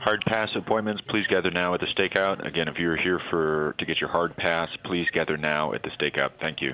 Hard pass appointments, please gather now at the stakeout. Again, if you're here to get your hard pass, please gather now at the stakeout. Thank you.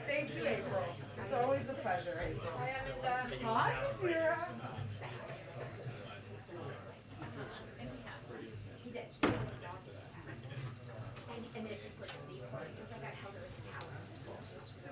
Thank you, April. It's always a pleasure, April. Hi, Zira. He did. And it just looks safe. It was like I held her with the towels. So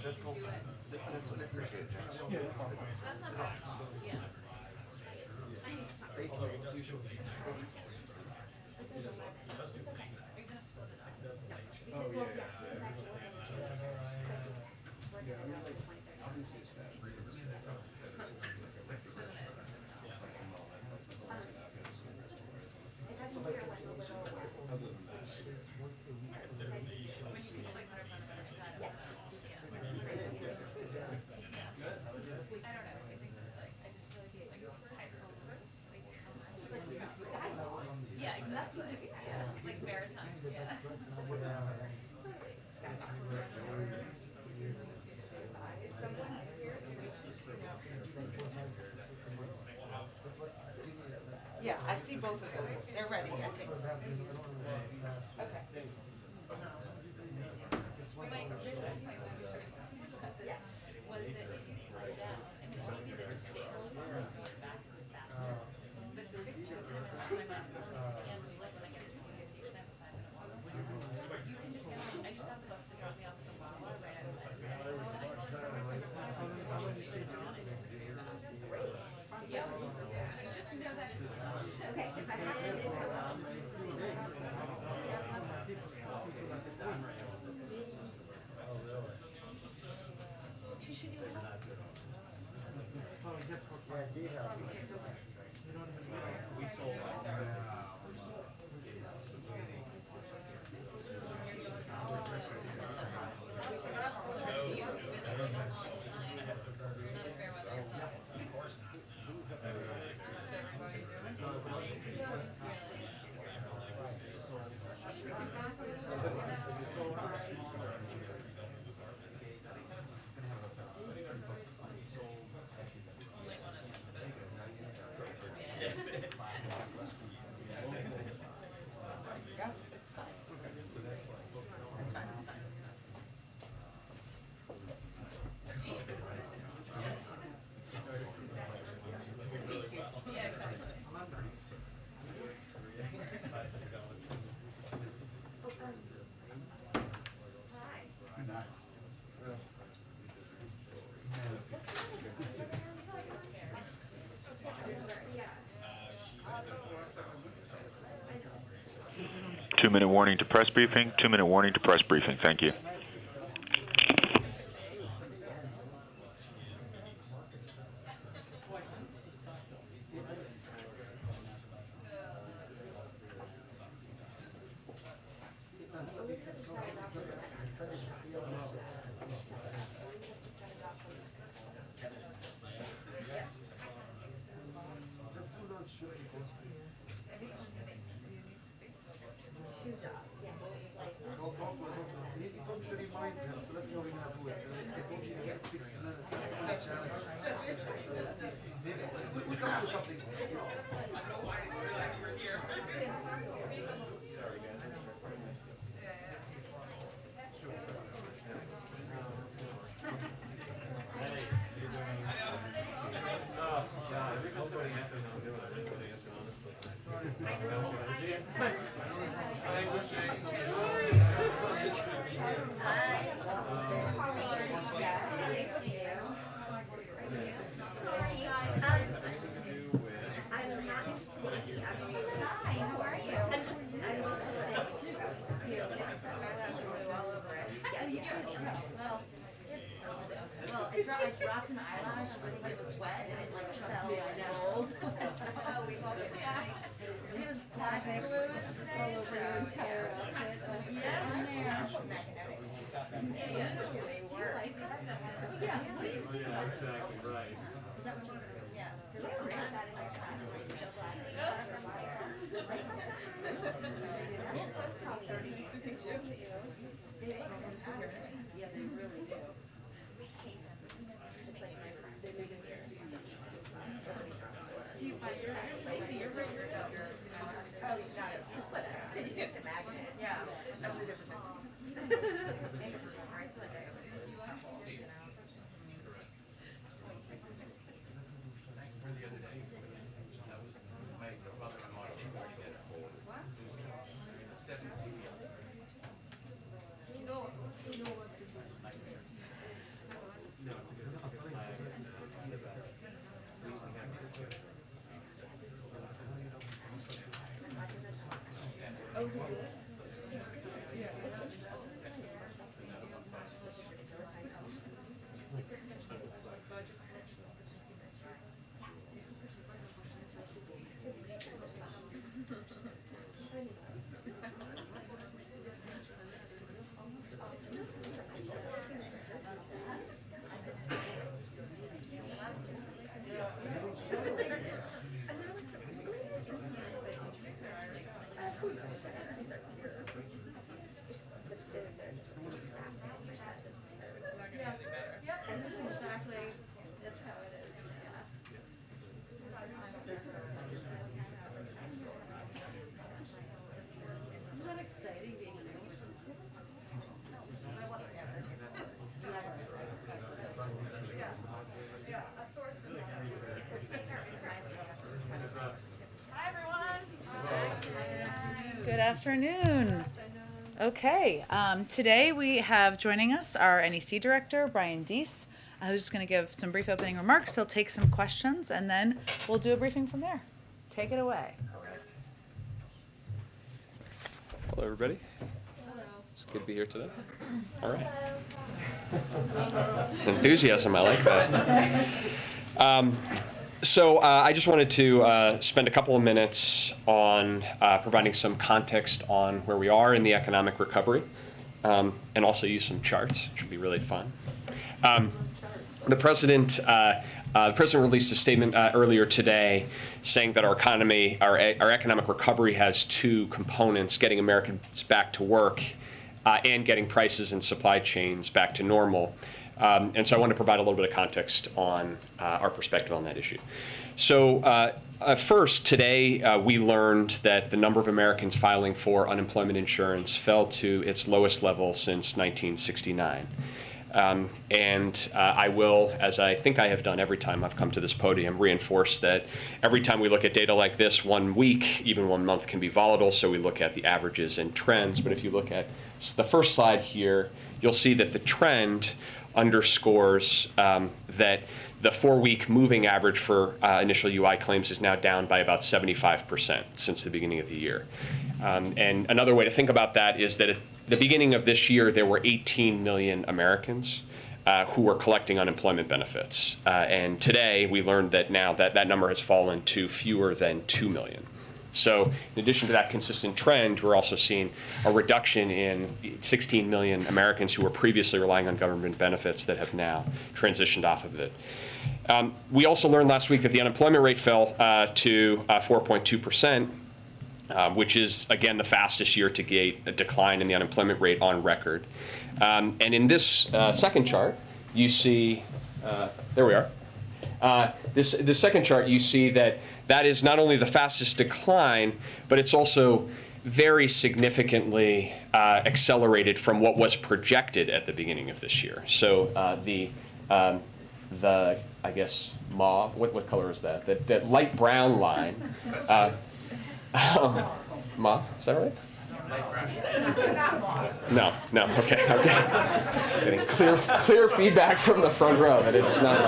That's cool. That's what I appreciate it, Josh. Yeah. That's not bad. Yeah. Thank you. As usual. Oh, yeah. Obviously it's bad. Yeah, I see both of them. They're ready, I think. Okay. yes. Was that if you slow down, and then maybe that just stay a little bit, so your back is faster. But the picture time and time I'm telling you, Anne was like, when I get into the station, I have a 5-minute walk. You can just get on, I just got the bus to drop me off at the Wawa right outside. And I called the station and I didn't hear back. Yeah, just know that it's Okay, if I have to. Yeah, it's fine. It's fine, it's fine, it's fine. yeah, exactly. Two-minute warning to press briefing. 2-minute warning to press briefing. Thank you. Two dogs. Yeah, it was like. He told me to remind him, so let's see how we're gonna do it. He told me I had 60 minutes. I'm gonna challenge. Maybe we come up with something. I know. Well, I dropped an eyelash, but it was wet and it like fell and rolled. Yeah. And it was plastic glue all over your entire outfit. Yeah. Yeah. Exactly right. Yeah, they really do. Do you find your yeah. Yep, exactly. That's how it is. Yeah. Isn't that exciting being an Hi, everyone. Good afternoon. Okay, today we have joining us our NEC Director, Brian Deese, who's just going to give some brief opening remarks. He'll take some questions, and then we'll do a briefing from there. Take it away. Hello, everybody. It's good to be here today. All right. Enthusiasm, I like that. So I just wanted to spend a couple of minutes on providing some context on where we are in the economic recovery, and also use some charts, which will be really fun. The president released a statement earlier today saying that our economy, our economic recovery has two components: getting Americans back to work and getting prices and supply chains back to normal. And so I want to provide a little bit of context on our perspective on that issue. So first, today we learned that the number of Americans filing for unemployment insurance fell to its lowest level since 1969. And I will, as I think I have done every time I've come to this podium, reinforce that every time we look at data like this, 1 week, even 1 month can be volatile, so we look at the averages and trends. But if you look at the first slide here, you'll see that the trend underscores that the 4-week moving average for initial UI claims is now down by about 75% since the beginning of the year. And another way to think about that is that at the beginning of this year, there were 18 million Americans who were collecting unemployment benefits. And today, we learned that now that number has fallen to fewer than 2 million. So in addition to that consistent trend, we're also seeing a reduction in 16 million Americans who were previously relying on government benefits that have now transitioned off of it. We also learned last week that the unemployment rate fell to 4.2%, which is, again, the fastest year-to-date decline in the unemployment rate on record. And in this second chart, you see, there we are. The second chart, you see that is not only the fastest decline, but it's also very significantly accelerated from what was projected at the beginning of this year. So the I guess mauve, what color is that? That light brown line. Mauve, is that right? No, okay. Getting clear feedback from the front row that it is not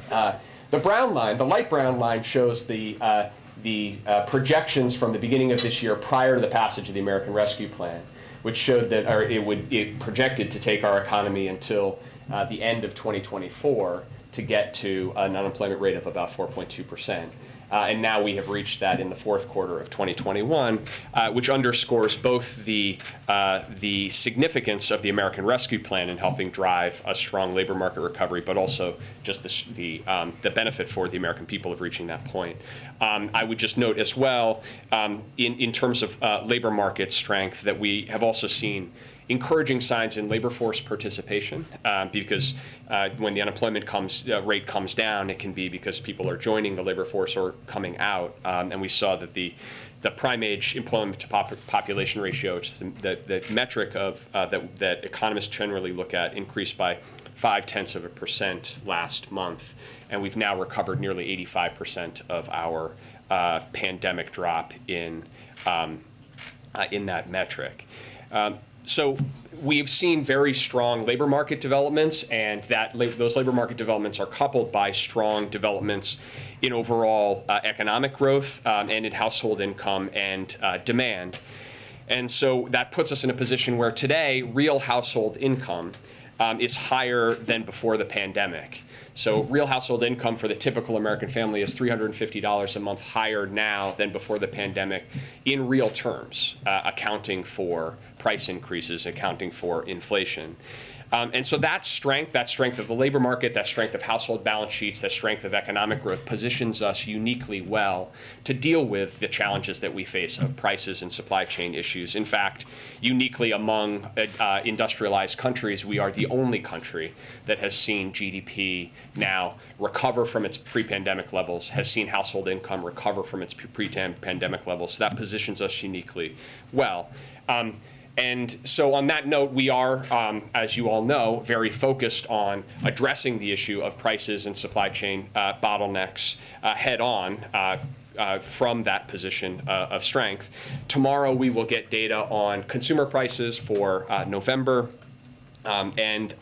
right. The brown line, the light brown line, shows the projections from the beginning of this year prior to the passage of the American Rescue Plan, which showed that it projected to take our economy until the end of 2024 to get to an unemployment rate of about 4.2%. And now we have reached that in the fourth quarter of 2021, which underscores both the significance of the American Rescue Plan in helping drive a strong labor market recovery, but also just the benefit for the American people of reaching that point. I would just note as well, in terms of labor market strength, that we have also seen encouraging signs in labor force participation, because when the unemployment rate comes down, it can be because people are joining the labor force or coming out. And we saw that the prime age employment to population ratio, which is the metric of that economists generally look at, increased by 0.5% last month, and we've now recovered nearly 85% of our pandemic drop in that metric. So we've seen very strong labor market developments, and those labor market developments are coupled by strong developments in overall economic growth and in household income and demand. And so that puts us in a position where today real household income is higher than before the pandemic. So real household income for the typical American family is $350 a month higher now than before the pandemic in real terms, accounting for price increases, accounting for inflation. And so that strength of the labor market, that strength of household balance sheets, that strength of economic growth positions us uniquely well to deal with the challenges that we face of prices and supply chain issues. In fact, uniquely among industrialized countries, we are the only country that has seen GDP now recover from its pre-pandemic levels, has seen household income recover from its pre-pandemic levels. So that positions us uniquely well. And so on that note, we are, as you all know, very focused on addressing the issue of prices and supply chain bottlenecks head on from that position of strength. Tomorrow we will get data on consumer prices for November, and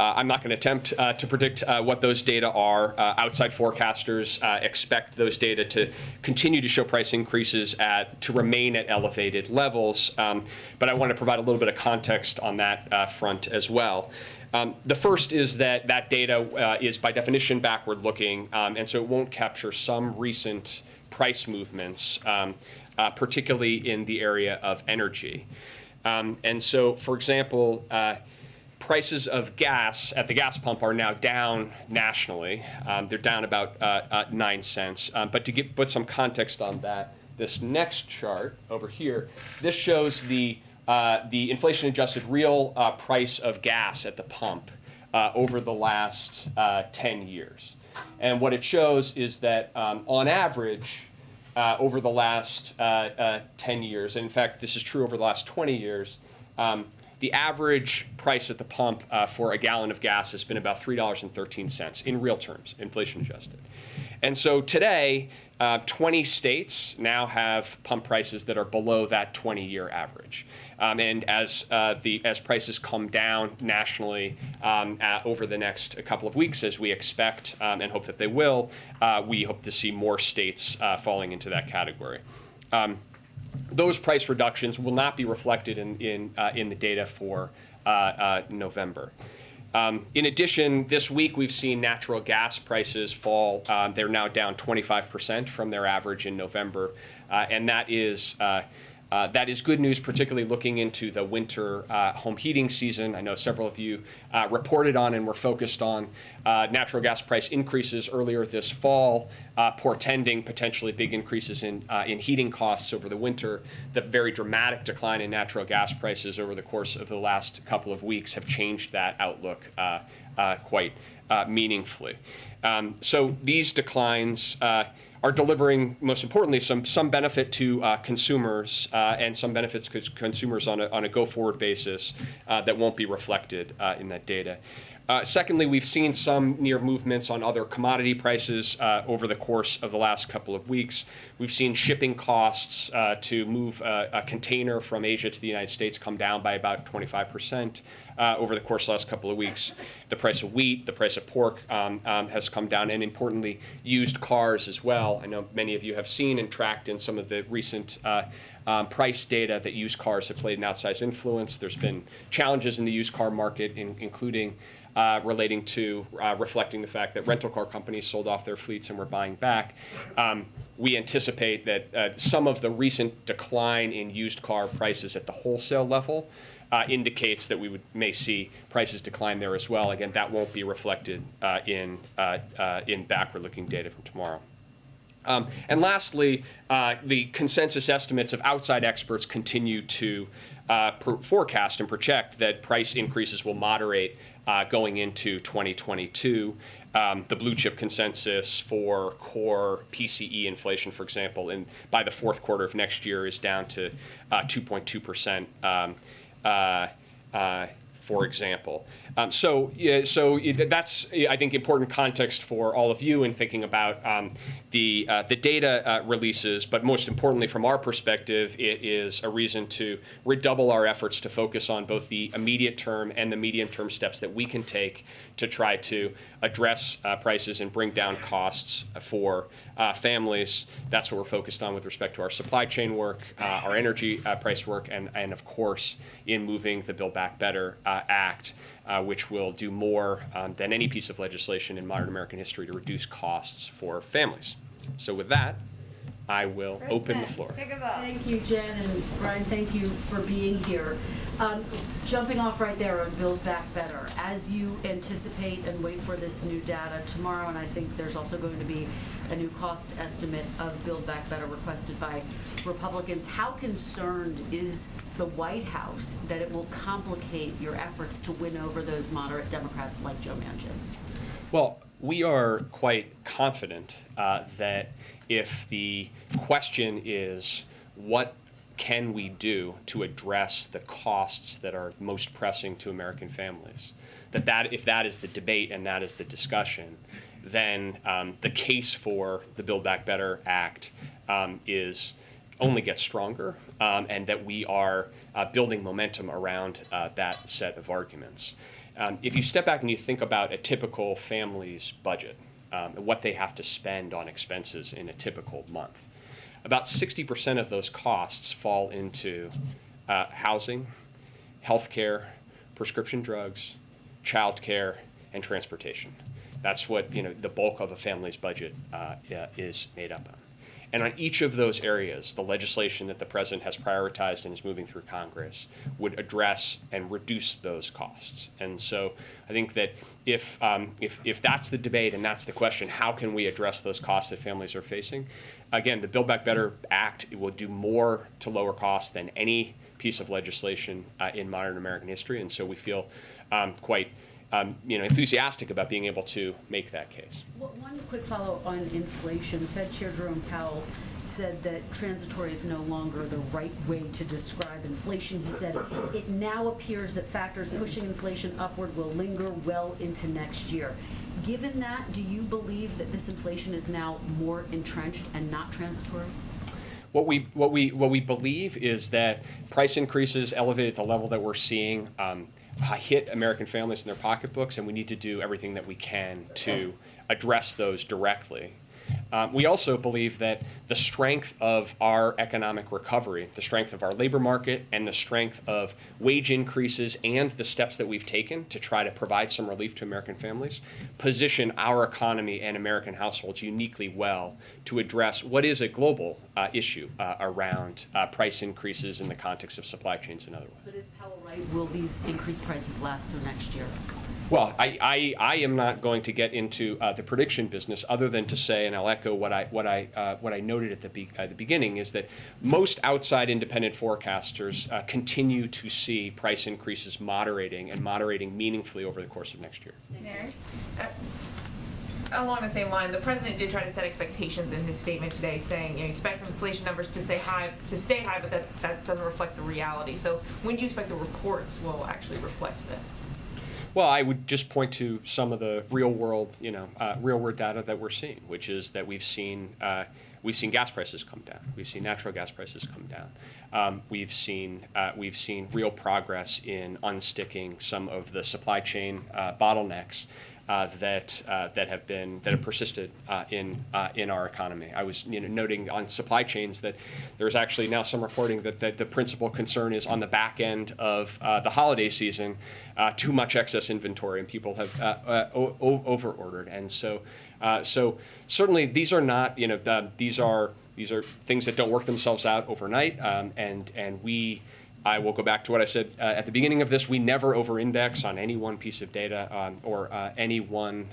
I'm not going to attempt to predict what those data are. Outside forecasters expect those data to continue to show price increases to remain at elevated levels. But I want to provide a little bit of context on that front as well. The first is that data is by definition backward looking, and so it won't capture some recent price movements, particularly in the area of energy. And so, for example, prices of gas at the gas pump are now down nationally. They're down about 9 cents. But to put some context on that, this next chart over here, this shows the inflation-adjusted real price of gas at the pump over the last 10 years. And what it shows is that on average, over the last 10 years, and in fact, this is true over the last 20 years, the average price at the pump for a gallon of gas has been about $3.13 in real terms, inflation adjusted. And so today, 20 states now have pump prices that are below that 20-year average. And as prices come down nationally over the next couple of weeks, as we expect and hope that they will, we hope to see more states falling into that category. Those price reductions will not be reflected in the data for November. In addition, this week we've seen natural gas prices fall. They're now down 25% from their average in November, and that is good news, particularly looking into the winter home heating season. I know several of you reported on and were focused on natural gas price increases earlier this fall, portending potentially big increases in heating costs over the winter. The very dramatic decline in natural gas prices over the course of the last couple of weeks have changed that outlook quite meaningfully. So these declines are delivering, most importantly, some benefit to consumers and some benefits to consumers on a go-forward basis that won't be reflected in that data. Secondly, we've seen some near movements on other commodity prices over the course of the last couple of weeks. We've seen shipping costs to move a container from Asia to the United States come down by about 25% over the course of the last couple of weeks. The price of wheat, the price of pork has come down, and importantly, used cars as well. I know many of you have seen and tracked in some of the recent price data that used cars have played an outsized influence. There's been challenges in the used car market, including relating to reflecting the fact that rental car companies sold off their fleets and were buying back. We anticipate that some of the recent decline in used car prices at the wholesale level indicates that we may see prices decline there as well. Again, that won't be reflected in backward-looking data from tomorrow. And lastly, the consensus estimates of outside experts continue to forecast and project that price increases will moderate going into 2022. The blue chip consensus for core PCE inflation, for example, by the fourth quarter of next year is down to 2.2%. For example. So that's, I think, important context for all of you in thinking about the data releases, but most importantly, from our perspective, it is a reason to redouble our efforts to focus on both the immediate term and the medium term steps that we can take to try to address prices and bring down costs for families. That's what we're focused on with respect to our supply chain work, our energy price work, and of course, in moving the Build Back Better Act, which will do more than any piece of legislation in modern American history to reduce costs for families. So with that, I will open the floor. Thank you, Jen, and Brian, thank you for being here. Jumping off right there on Build Back Better, as you anticipate and wait for this new data tomorrow, and I think there's also going to be a new cost estimate of Build Back Better requested by Republicans, how concerned is the White House that it will complicate your efforts to win over those moderate Democrats like Joe Manchin? Well, we are quite confident that if the question is what can we do to address the costs that are most pressing to American families, that if that is the debate and that is the discussion, then the case for the Build Back Better Act only gets stronger, and that we are building momentum around that set of arguments. If you step back and you think about a typical family's budget, and what they have to spend on expenses in a typical month, about 60% of those costs fall into housing, healthcare, prescription drugs, childcare, and transportation. That's what the bulk of a family's budget is made up of. And on each of those areas, the legislation that the president has prioritized and is moving through Congress would address and reduce those costs. And so I think that if that's the debate and that's the question, how can we address those costs that families are facing? Again, the Build Back Better Act will do more to lower costs than any piece of legislation in modern American history. And so we feel quite enthusiastic about being able to make that case. Well, one quick follow on inflation. Fed Chair Jerome Powell said that transitory is no longer the right way to describe inflation. He said it now appears that factors pushing inflation upward will linger well into next year. Given that, do you believe that this inflation is now more entrenched and not transitory? What we believe is that price increases elevated at the level that we're seeing hit American families in their pocketbooks, and we need to do everything that we can to address those directly. We also believe that the strength of our economic recovery, the strength of our labor market, and the strength of wage increases and the steps that we've taken to try to provide some relief to American families position our economy and American households uniquely well to address what is a global issue around price increases in the context of supply chains and other ways. But is Powell right? Will these increased prices last through next year? Well, I am not going to get into the prediction business, other than to say, and I'll echo what I noted at the beginning, is that most outside independent forecasters continue to see price increases moderating meaningfully over the course of next year. Mary? Along the same line, the president did try to set expectations in his statement today, saying expect inflation numbers to stay high, but that doesn't reflect the reality. So when do you expect the reports will actually reflect this? Well, I would just point to some of the real world data that we're seeing, which is that we've seen gas prices come down. We've seen natural gas prices come down. We've seen real progress in unsticking some of the supply chain bottlenecks that have persisted in our economy. I was noting on supply chains that there's actually now some reporting that the principal concern is on the back end of the holiday season, too much excess inventory, and people have overordered. And so certainly these are not these are things that don't work themselves out overnight, and I will go back to what I said at the beginning of this. We never over-index on any one piece of data or any one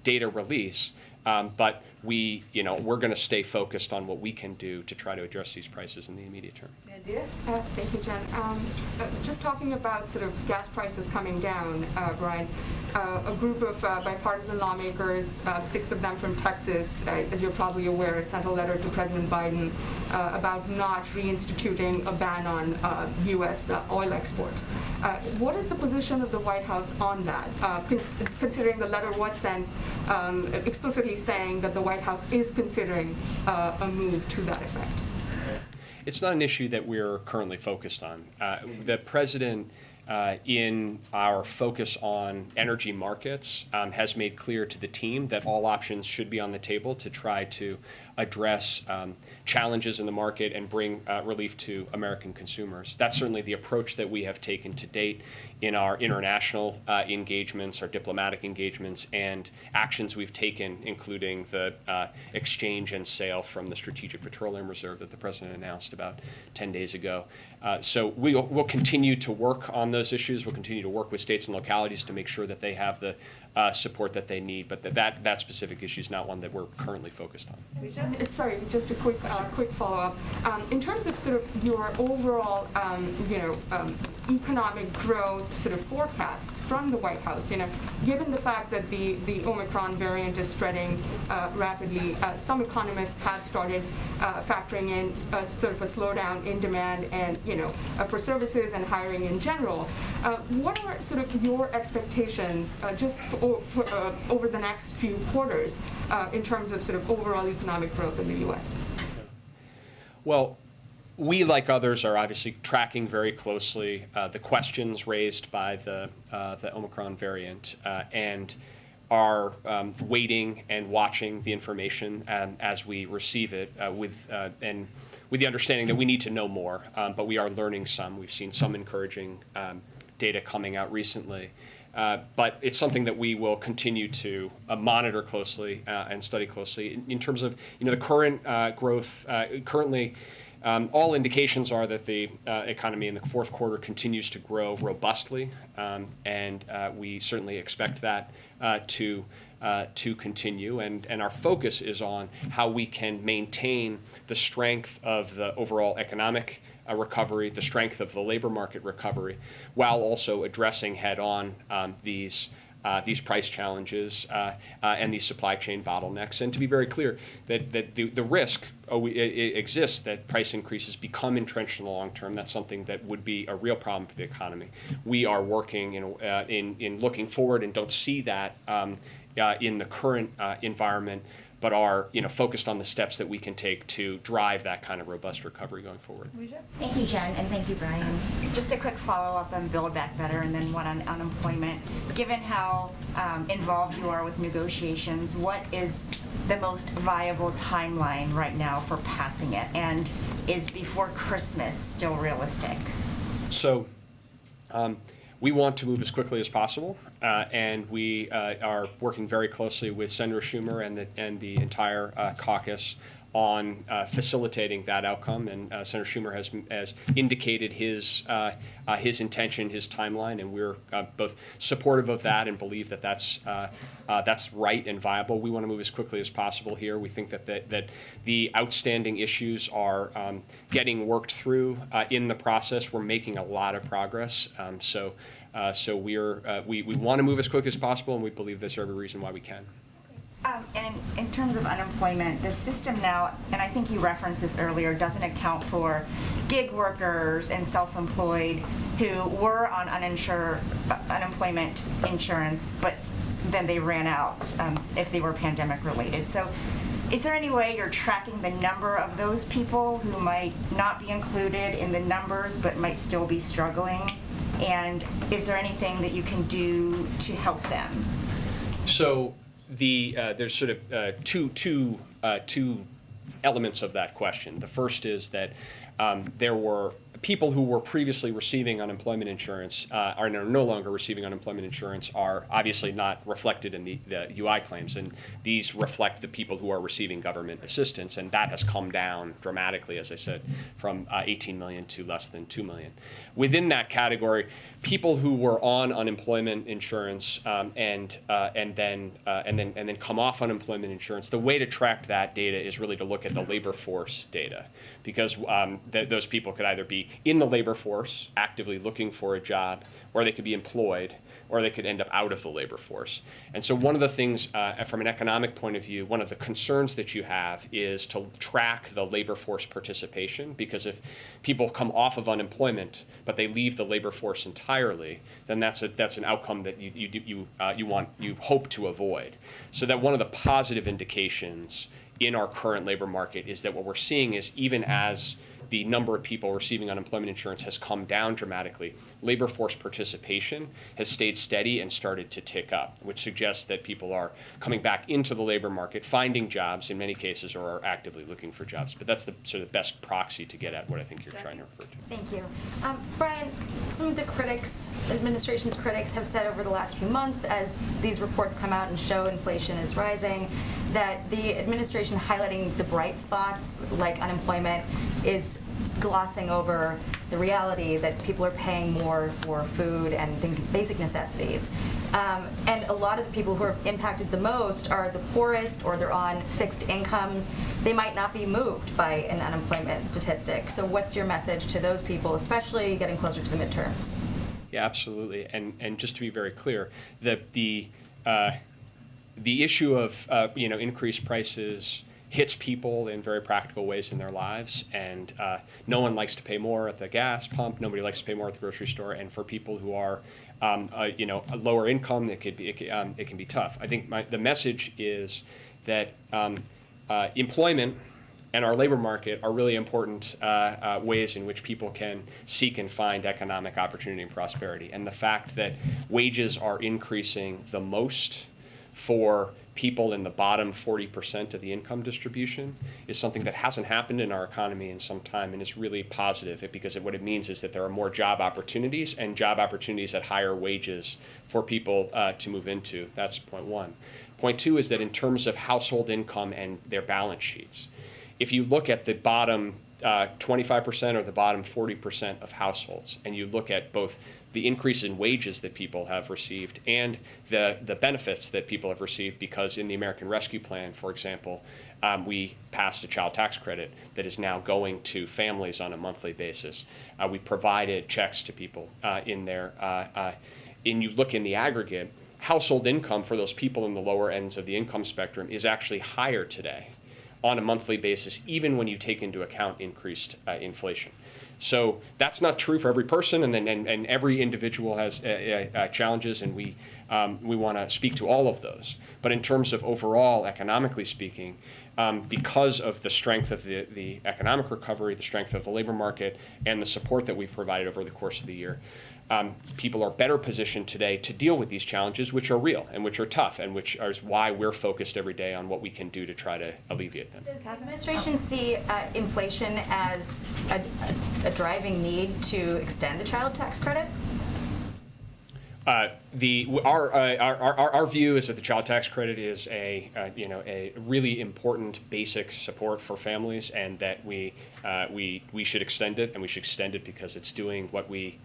data release, but we're going to stay focused on what we can do to try to address these prices in the immediate term. Thank you, Jen. Just talking about sort of gas prices coming down, Brian, a group of bipartisan lawmakers, 6 of them from Texas, as you're probably aware, sent a letter to President Biden about not reinstituting a ban on U.S. Oil exports. What is the position of the White House on that, considering the letter was sent explicitly saying that the White House is considering a move to that effect? It's not an issue that we're currently focused on. The president, in our focus on energy markets, has made clear to the team that all options should be on the table to try to address challenges in the market and bring relief to American consumers. That's certainly the approach that we have taken to date in our international engagements, our diplomatic engagements, and actions we've taken, including the exchange and sale from the Strategic Petroleum Reserve that the president announced about 10 days ago. So we'll continue to work on those issues. We'll continue to work with states and localities to make sure that they have the support that they need, but that specific issue is not one that we're currently focused on. Sorry, just a quick follow-up. In terms of sort of your overall, economic growth sort of forecasts from the White House, given the fact that the Omicron variant is spreading rapidly, some economists have started factoring in sort of a slowdown in demand and, for services and hiring in general. What are sort of your expectations just over the next few quarters in terms of sort of overall economic growth in the U.S.? Well, we, like others, are obviously tracking very closely the questions raised by the Omicron variant and are waiting and watching the information as we receive it with the understanding that we need to know more, but we are learning some. We've seen some encouraging data coming out recently. But it's something that we will continue to monitor closely and study closely. In terms of the current growth, currently all indications are that the economy in the fourth quarter continues to grow robustly, and we certainly expect that to continue. And our focus is on how we can maintain the strength of the overall economic recovery, the strength of the labor market recovery, while also addressing head-on these price challenges and these supply chain bottlenecks. And to be very clear, that the risk exists that price increases become entrenched in the long term. That's something that would be a real problem for the economy. We are working in looking forward and don't see that in the current environment, but are focused on the steps that we can take to drive that kind of robust recovery going forward. Thank you, Jen, and thank you, Brian. Just a quick follow-up on Build Back Better and then one on unemployment. Given how involved you are with negotiations, what is the most viable timeline right now for passing it? And is before Christmas still realistic? So we want to move as quickly as possible, and we are working very closely with Senator Schumer and the entire caucus on facilitating that outcome. And Senator Schumer has indicated his intention, his timeline, and we're both supportive of that and believe that that's right and viable. We want to move as quickly as possible here. We think that the outstanding issues are getting worked through in the process. We're making a lot of progress. So we want to move as quickly as possible, and we believe there's every reason why we can. And in terms of unemployment, the system now, and I think you referenced this earlier, doesn't account for gig workers and self-employed who were on unemployment insurance, but then they ran out if they were pandemic related. So is there any way you're tracking the number of those people who might not be included in the numbers but might still be struggling? And is there anything that you can do to help them? So there's sort of two elements of that question. The first is that there were people who were previously receiving unemployment insurance are no longer receiving unemployment insurance are obviously not reflected in the UI claims, and these reflect the people who are receiving government assistance, and that has come down dramatically, as I said, from 18 million to less than 2 million. Within that category, people who were on unemployment insurance and then come off unemployment insurance, the way to track that data is really to look at the labor force data, because those people could either be in the labor force actively looking for a job, or they could be employed, or they could end up out of the labor force. And so one of the things from an economic point of view, one of the concerns that you have is to track the labor force participation, because if people come off of unemployment but they leave the labor force entirely, then that's an outcome that you hope to avoid. So that one of the positive indications in our current labor market is that what we're seeing is, even as the number of people receiving unemployment insurance has come down dramatically, labor force participation has stayed steady and started to tick up, which suggests that people are coming back into the labor market, finding jobs in many cases, or are actively looking for jobs. But that's the sort of best proxy to get at what I think you're trying to refer to. Thank you. Brian, some of the critics, administration's critics, have said over the last few months, as these reports come out and show inflation is rising, that the administration highlighting the bright spots like unemployment is glossing over the reality that people are paying more for food and things, basic necessities. And a lot of the people who are impacted the most are the poorest, or they're on fixed incomes. They might not be moved by an unemployment statistic. So what's your message to those people, especially getting closer to the midterms? Yeah, absolutely. And just to be very clear, the issue of increased prices hits people in very practical ways in their lives, and no one likes to pay more at the gas pump. Nobody likes to pay more at the grocery store. And for people who are, a lower income, it can be tough. I think the message is that employment and our labor market are really important ways in which people can seek and find economic opportunity and prosperity. And the fact that wages are increasing the most for people in the bottom 40% of the income distribution is something that hasn't happened in our economy in some time, and is really positive, because what it means is that there are more job opportunities, and job opportunities at higher wages for people to move into. That's point one. Point two is that in terms of household income and their balance sheets, if you look at the bottom 25% or the bottom 40% of households, and you look at both the increase in wages that people have received and the benefits that people have received, because in the American Rescue Plan, for example, we passed a child tax credit that is now going to families on a monthly basis. We provided checks to people in there. And you look in the aggregate, household income for those people in the lower ends of the income spectrum is actually higher today on a monthly basis, even when you take into account increased inflation. So that's not true for every person, and every individual has challenges, and we want to speak to all of those. But in terms of overall, economically speaking, because of the strength of the economic recovery, the strength of the labor market, and the support that we've provided over the course of the year, people are better positioned today to deal with these challenges, which are real and which are tough, and which is why we're focused every day on what we can do to try to alleviate them. Does the administration see inflation as a driving need to extend the child tax credit? Our view is that the child tax credit is a really important basic support for families, and that we should extend it, and we should extend it because it's doing what we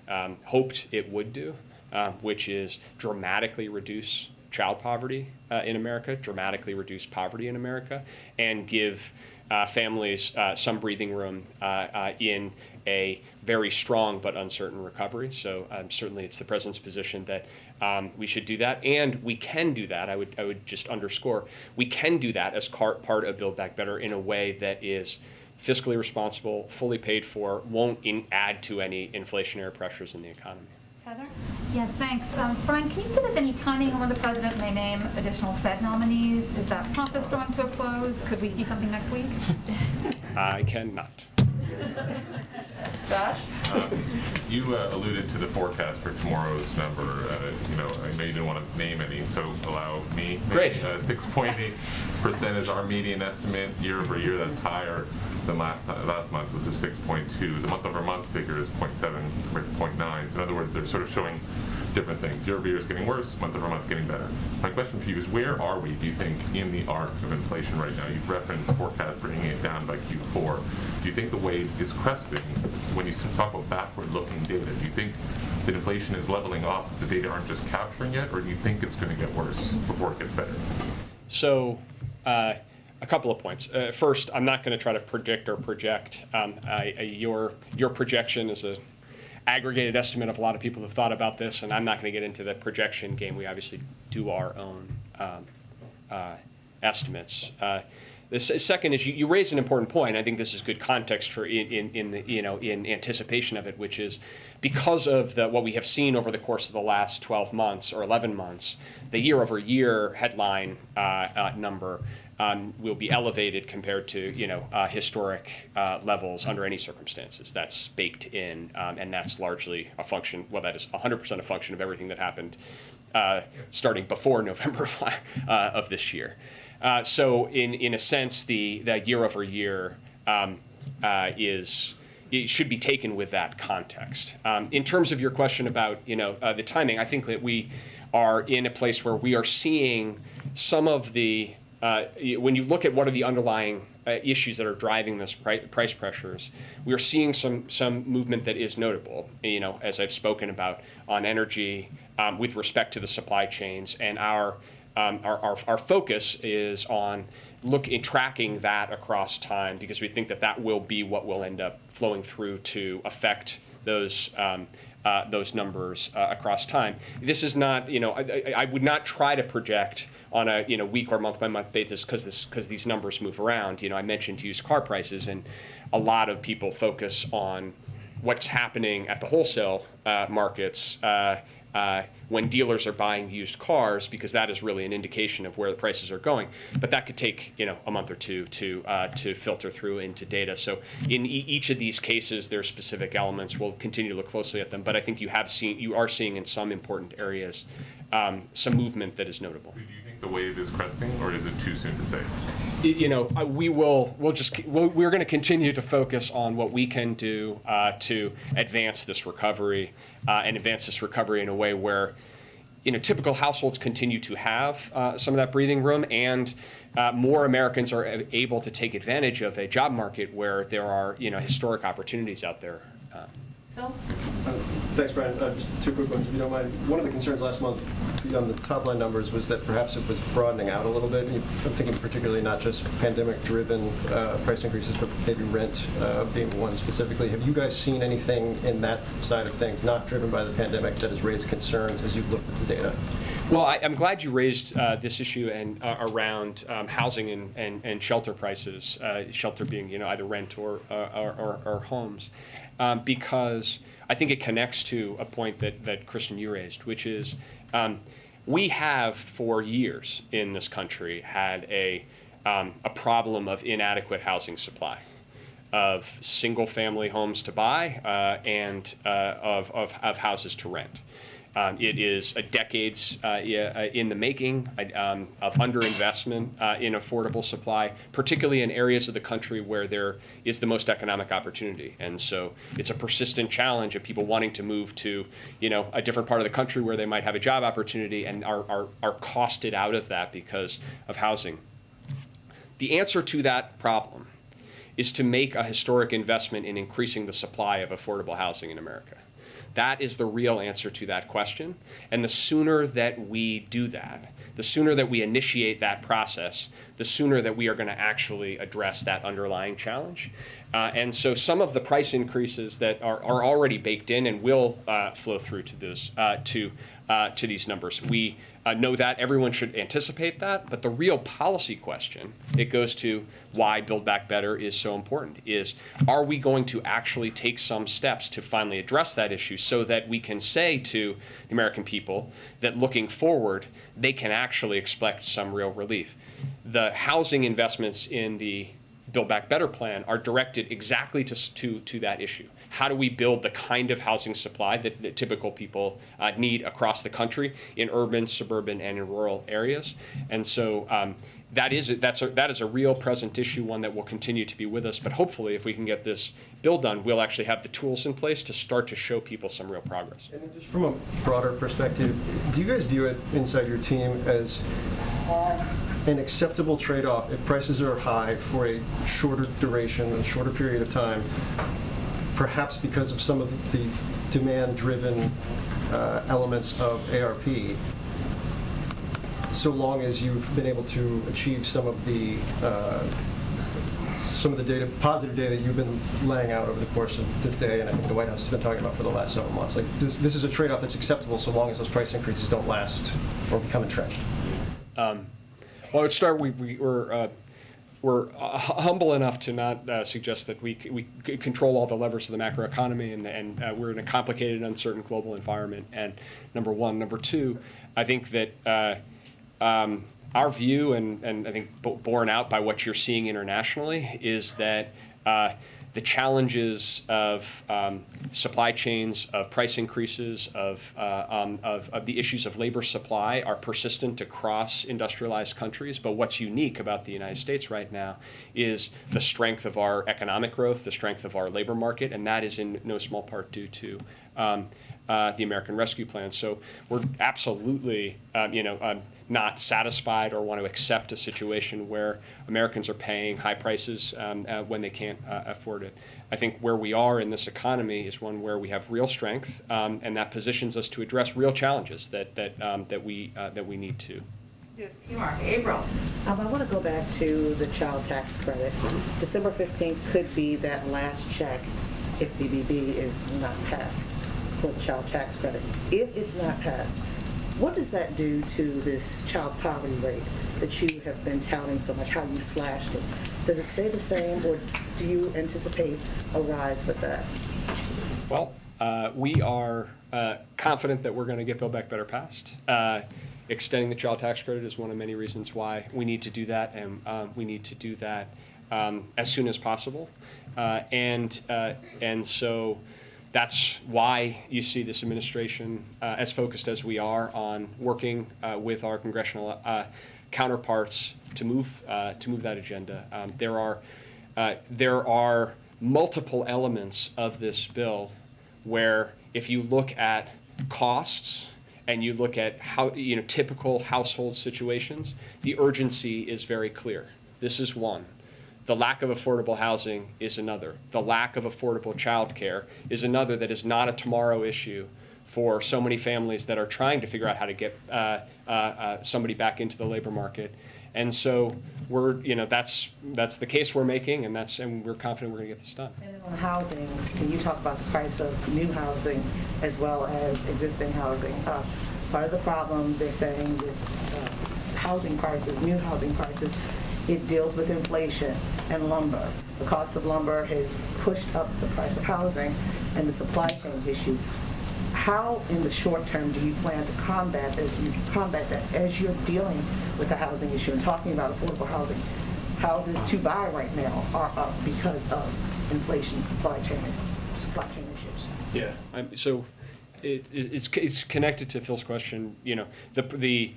hoped it would do, which is dramatically reduce child poverty in America, dramatically reduce poverty in America, and give families some breathing room in a very strong but uncertain recovery. So certainly it's the president's position that we should do that, and we can do that. I would just underscore, we can do that as part of Build Back Better in a way that is fiscally responsible, fully paid for, won't add to any inflationary pressures in the economy. Heather? Yes, thanks. Brian, can you give us any timing on when the president may name additional Fed nominees? Is that process drawing to a close? Could we see something next week? I cannot. Josh? You alluded to the forecast for tomorrow's number. I know you didn't want to name any, so allow me. Great. 6.8% is our median estimate year over year. That's higher than last month, which was 6.2. The month-over-month figure is 0.7 or 0.9. So in other words, they're sort of showing different things. Year over year is getting worse, month over month getting better. My question for you is, where are we, do you think, in the arc of inflation right now? You've referenced forecast bringing it down by Q4. Do you think the wave is cresting? When you talk about backward-looking data, do you think that inflation is leveling off, the data aren't just capturing it, or do you think it's going to get worse before it gets better? So, a couple of points. First, I'm not going to try to predict or project. Your projection is an aggregated estimate of a lot of people who've thought about this, and I'm not going to get into the projection game. We obviously do our own estimates. The second is you raise an important point. I think this is good context for in anticipation of it, which is because of what we have seen over the course of the last 12 months or 11 months, the year-over-year headline number will be elevated compared to historic levels under any circumstances. That's baked in, and that's largely a function. Well, that is 100% a function of everything that happened starting before November of this year. So in a sense, the year over year it should be taken with that context. In terms of your question about the timing, I think that we are in a place where we are seeing some of the when you look at what are the underlying issues that are driving this price pressures, we are seeing some movement that is notable. As I've spoken about on energy, with respect to the supply chains, and our focus is on tracking that across time, because we think that will be what will end up flowing through to affect those numbers across time. This is not, I would not try to project on a week or month by month basis because these numbers move around. I mentioned used car prices, and a lot of people focus on what's happening at the wholesale markets when dealers are buying used cars, because that is really an indication of where the prices are going. But that could take a month or two to filter through into data. So in each of these cases, there are specific elements. We'll continue to look closely at them. But I think you are seeing in some important areas some movement that is notable. Do you think the wave is cresting, or is it too soon to say? We're going to continue to focus on what we can do to advance this recovery and advance this recovery in a way where typical households continue to have some of that breathing room, and more Americans are able to take advantage of a job market where there are historic opportunities out there. Phil? Thanks, Brian. Just two quick ones, if you don't mind. One of the concerns last month on the top line numbers was that perhaps it was broadening out a little bit. I'm thinking particularly not just pandemic-driven price increases, but maybe rent being one specifically. Have you guys seen anything in that side of things, not driven by the pandemic, that has raised concerns as you've looked at the data? Well, I'm glad you raised this issue and around housing and shelter prices, shelter being either rent or homes, because I think it connects to a point that Kristen, you raised, which is we have for years in this country had a problem of inadequate housing supply, of single-family homes to buy and of houses to rent. It is decades in the making of underinvestment in affordable supply, particularly in areas of the country where there is the most economic opportunity. And so it's a persistent challenge of people wanting to move to a different part of the country where they might have a job opportunity and are costed out of that because of housing. The answer to that problem is to make a historic investment in increasing the supply of affordable housing in America. That is the real answer to that question. And the sooner that we do that, the sooner that we initiate that process, the sooner that we are going to actually address that underlying challenge. And so some of the price increases that are already baked in and will flow through to those to these numbers. We know that everyone should anticipate that, but the real policy question, it goes to why Build Back Better is so important, is are we going to actually take some steps to finally address that issue so that we can say to the American people that looking forward, they can actually expect some real relief. The housing investments in the Build Back Better plan are directed exactly to that issue. How do we build the kind of housing supply that typical people need across the country in urban, suburban, and in rural areas? And so that is a real present issue, one that will continue to be with us. But hopefully, if we can get this bill done, we'll actually have the tools in place to start to show people some real progress. And then just from a broader perspective, do you guys view it inside your team as an acceptable trade-off if prices are high for a shorter duration, a shorter period of time, perhaps because of some of the demand-driven elements of ARP, so long as you've been able to achieve some of the data, positive data that you've been laying out over the course of this day, and I think the White House has been talking about for the last several months. Like this is a trade-off that's acceptable so long as those price increases don't last or become entrenched. Well, I would start. We're humble enough to not suggest that we control all the levers of the macroeconomy, and we're in a complicated and uncertain global environment. And number one, number two, I think that our view, and I think borne out by what you're seeing internationally, is that the challenges of supply chains, of price increases, of the issues of labor supply are persistent across industrialized countries. But what's unique about the United States right now is the strength of our economic growth, the strength of our labor market, and that is in no small part due to the American Rescue Plan. So we're absolutely, not satisfied or want to accept a situation where Americans are paying high prices when they can't afford it. I think where we are in this economy is one where we have real strength, and that positions us to address real challenges that we need to. Do a few more. April. I want to go back to the child tax credit. December 15th could be that last check if BBB is not passed for the child tax credit. If it's not passed, what does that do to this child poverty rate that you have been touting so much, how you slashed it? Does it stay the same, or do you anticipate a rise with that? Well, we are confident that we're going to get Build Back Better passed. Extending the child tax credit is one of many reasons why we need to do that, and we need to do that as soon as possible. And so that's why you see this administration as focused as we are on working with our congressional counterparts to move that agenda. There are multiple elements of this bill where, if you look at costs and you look at how typical household situations, the urgency is very clear. This is one. The lack of affordable housing is another. The lack of affordable childcare is another that is not a tomorrow issue for so many families that are trying to figure out how to get somebody back into the labor market. And so that's the case we're making, and we're confident we're going to get this done. And then on housing, can you talk about the price of new housing as well as existing housing? Part of the problem they're saying with housing prices, new housing prices, it deals with inflation and lumber. The cost of lumber has pushed up the price of housing and the supply chain issue. How, in the short term, do you plan to combat that as you're dealing with the housing issue and talking about affordable housing? Houses to buy right now are up because of inflation, supply chain issues. Yeah. So it's connected to Phil's question. The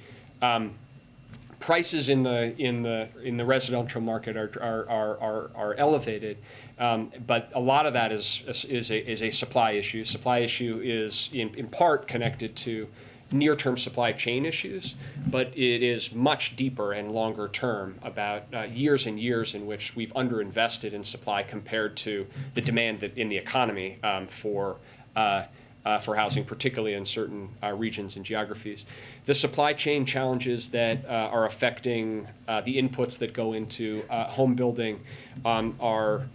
prices in the residential market are elevated, but a lot of that is a supply issue. Supply issue is in part connected to near-term supply chain issues, but it is much deeper and longer term about years and years in which we've underinvested in supply compared to the demand in the economy for for housing, particularly in certain regions and geographies. The supply chain challenges that are affecting the inputs that go into home building are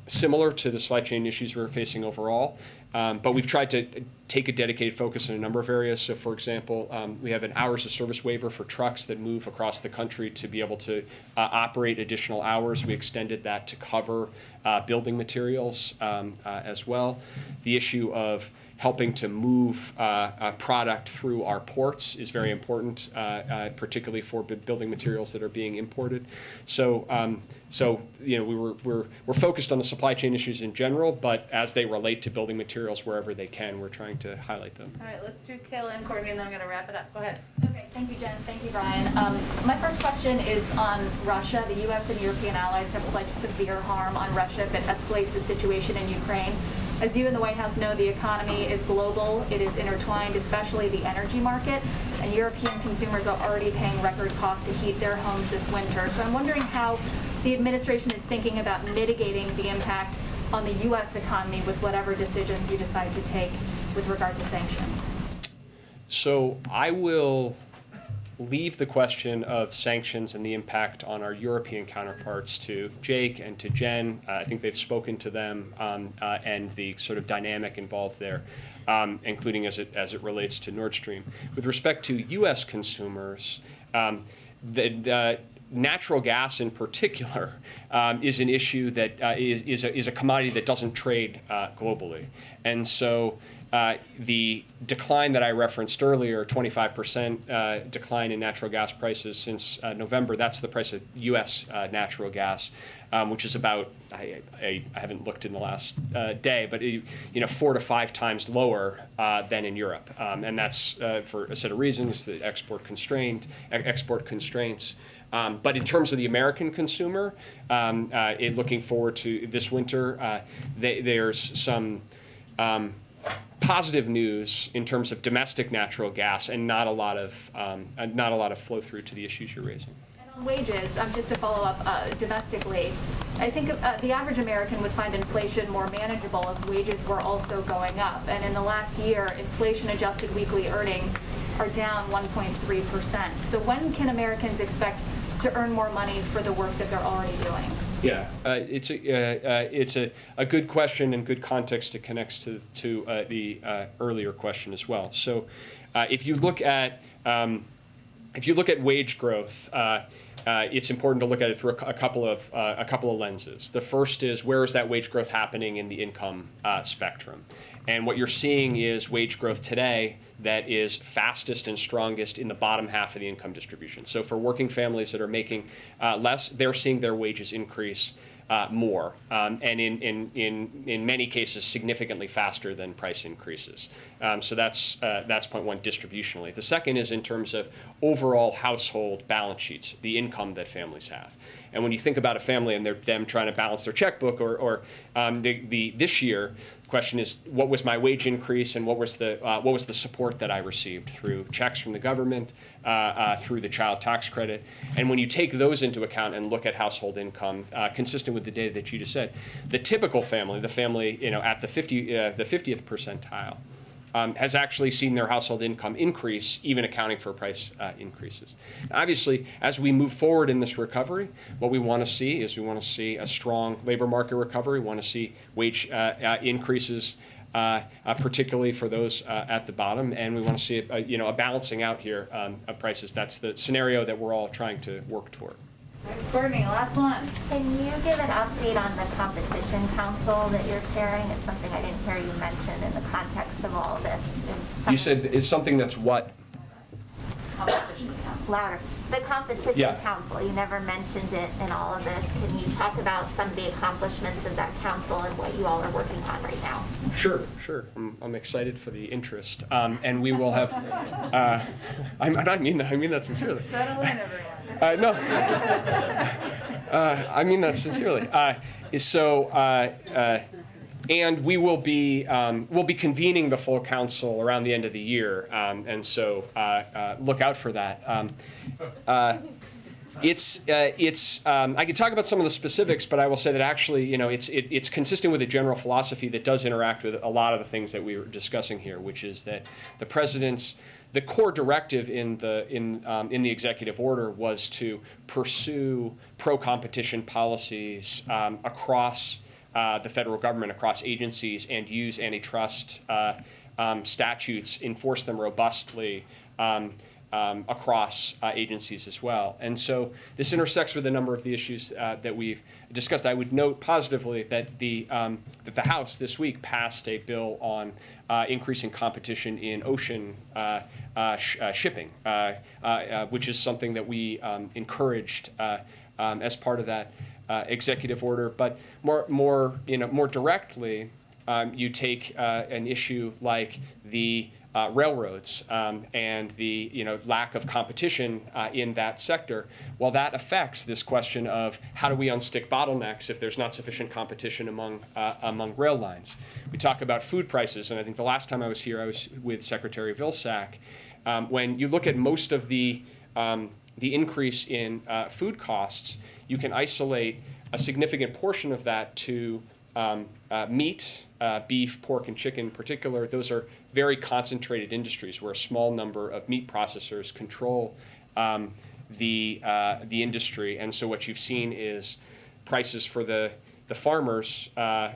similar to the supply chain issues we're facing overall. But we've tried to take a dedicated focus in a number of areas. So, for example, we have an hours of service waiver for trucks that move across the country to be able to operate additional hours. We extended that to cover building materials as well. The issue of helping to move product through our ports is very important, particularly for building materials that are being imported. So we're focused on the supply chain issues in general, but as they relate to building materials wherever they can, we're trying to highlight them. All right, let's do Kayla and Courtney, and then I'm going to wrap it up. Go ahead. Okay, thank you, Jen. Thank you, Brian. My first question is on Russia. The U.S. and European allies have pledged severe harm on Russia if it escalates the situation in Ukraine. As you in the White House know, the economy is global. It is intertwined, especially the energy market, and European consumers are already paying record costs to heat their homes this winter. So I'm wondering how the administration is thinking about mitigating the impact on the U.S. economy with whatever decisions you decide to take with regard to sanctions. So I will leave the question of sanctions and the impact on our European counterparts to Jake and to Jen. I think they've spoken to them and the sort of dynamic involved there, including as it relates to Nord Stream. With respect to U.S. consumers, the natural gas in particular is an issue that is a commodity that doesn't trade globally. And so the decline that I referenced earlier, 25% decline in natural gas prices since November, that's the price of U.S. Natural gas, which is about, I haven't looked in the last day, but 4 to 5 times lower than in Europe. And that's for a set of reasons, the export constraints. But in terms of the American consumer, looking forward to this winter, there's some positive news in terms of domestic natural gas, and not a lot of flow through to the issues you're raising. And on wages, just to follow up domestically, I think the average American would find inflation more manageable if wages were also going up. And in the last year, inflation-adjusted weekly earnings are down 1.3%. So when can Americans expect to earn more money for the work that they're already doing? Yeah, it's a good question and good context to connect to the earlier question as well. So, if you look at wage growth, it's important to look at it through a couple of lenses. The first is, where is that wage growth happening in the income spectrum? And what you're seeing is wage growth today that is fastest and strongest in the bottom half of the income distribution. So for working families that are making less, they're seeing their wages increase more, and in many cases significantly faster than price increases. So that's point one distributionally. The second is in terms of overall household balance sheets, the income that families have. And when you think about a family and them trying to balance their checkbook, or this year, the question is, what was my wage increase, and what was the support that I received through checks from the government, through the child tax credit. And when you take those into account and look at household income, consistent with the data that you just said, the typical family, the family at the 50th percentile, has actually seen their household income increase, even accounting for price increases. Obviously, as we move forward in this recovery, what we want to see is a strong labor market recovery. We want to see wage increases, particularly for those at the bottom, and we want to see a balancing out here of prices. That's the scenario that we're all trying to work toward. Courtney, last one. Can you give an update on the Competition Council that you're chairing? It's something I didn't hear you mention in the context of all this. You said it's something that's what? Competition Council. Louder. The Competition Council. You never mentioned it in all of this. Can you talk about some of the accomplishments of that council and what you all are working on right now? Sure. I'm excited for the interest, and we will have. I mean that sincerely. Settle in, everyone. No, I mean that sincerely. And we will be convening the full council around the end of the year, and so look out for that. I can talk about some of the specifics, but I will say that actually, it's consistent with a general philosophy that does interact with a lot of the things that we were discussing here, which is that the core directive in the executive order was to pursue pro-competition policies across the federal government, across agencies, and use antitrust statutes, enforce them robustly across agencies as well. And so this intersects with a number of the issues that we've discussed. I would note positively that the House this week passed a bill on increasing competition in ocean shipping, which is something that we encouraged as part of that executive order. But more directly, you take an issue like the railroads and the lack of competition in that sector. Well, that affects this question of how do we unstick bottlenecks if there's not sufficient competition among rail lines. We talk about food prices, and I think the last time I was here, I was with Secretary Vilsack. When you look at most of the increase in food costs, you can isolate a significant portion of that to meat, beef, pork, and chicken in particular. Those are very concentrated industries where a small number of meat processors control the industry. And so what you've seen is prices for the farmers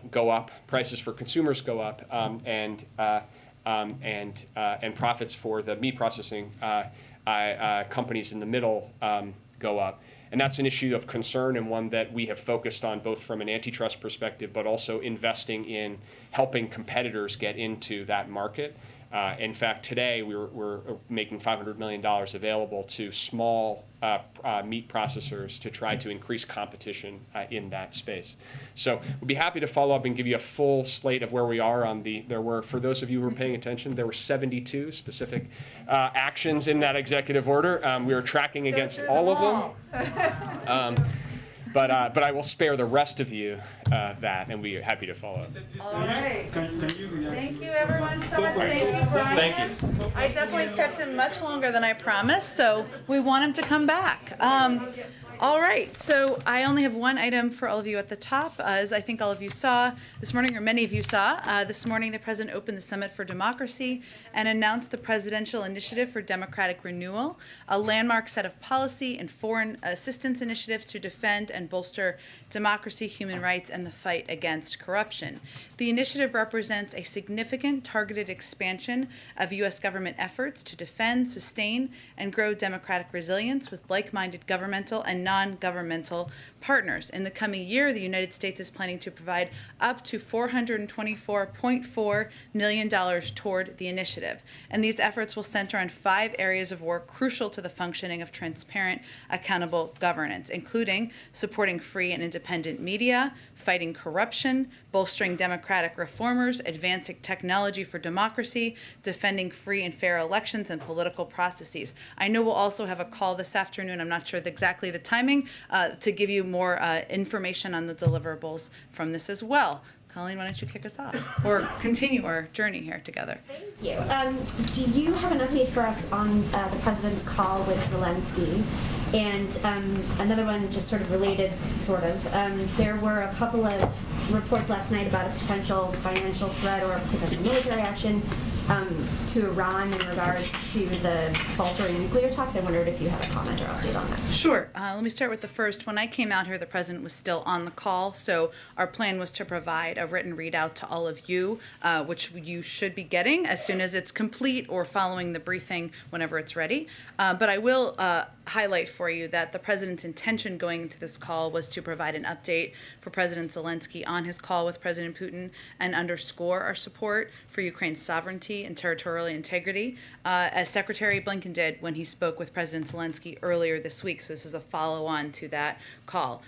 go up, prices for consumers go up, and profits for the meat processing companies in the middle go up. And that's an issue of concern and one that we have focused on both from an antitrust perspective, but also investing in helping competitors get into that market. In fact, today we're making $500 million available to small meat processors to try to increase competition in that space. So we'd be happy to follow up and give you a full slate of where we are on for those of you who are paying attention, there were 72 specific actions in that executive order. We were tracking against all of them. But I will spare the rest of you that, and we're happy to follow up. All right. Thank you, everyone, so much. Thank you, Brian. Thank you. I definitely kept him much longer than I promised, so we want him to come back. All right, so I only have one item for all of you at the top. As I think all of you saw this morning, or many of you saw, this morning the President opened the Summit for Democracy and announced the Presidential Initiative for Democratic Renewal, a landmark set of policy and foreign assistance initiatives to defend and bolster democracy, human rights, and the fight against corruption. The initiative represents a significant targeted expansion of U.S. government efforts to defend, sustain, and grow democratic resilience with like-minded governmental and non-governmental partners. In the coming year, the United States is planning to provide up to $424.4 million toward the initiative. And these efforts will center on 5 areas of work crucial to the functioning of transparent, accountable governance, including supporting free and independent media, fighting corruption, bolstering democratic reformers, advancing technology for democracy, defending free and fair elections and political processes. I know we'll also have a call this afternoon, I'm not sure exactly the timing, to give you more information on the deliverables from this as well. Colleen, why don't you kick us off or continue our journey here together? Thank you. Do you have an update for us on the president's call with Zelensky? And another one just sort of related, there were a couple of reports last night about a potential financial threat or potential military action to Iran in regards to the faltering nuclear talks. I wondered if you had a comment or update on that. Sure. Let me start with the first. When I came out here, the president was still on the call, so our plan was to provide a written readout to all of you, which you should be getting as soon as it's complete or following the briefing whenever it's ready. But I will highlight for you that the president's intention going into this call was to provide an update for President Zelensky on his call with President Putin and underscore our support for Ukraine's sovereignty and territorial integrity, as Secretary Blinken did when he spoke with President Zelensky earlier this week. So this is a follow-on to that call.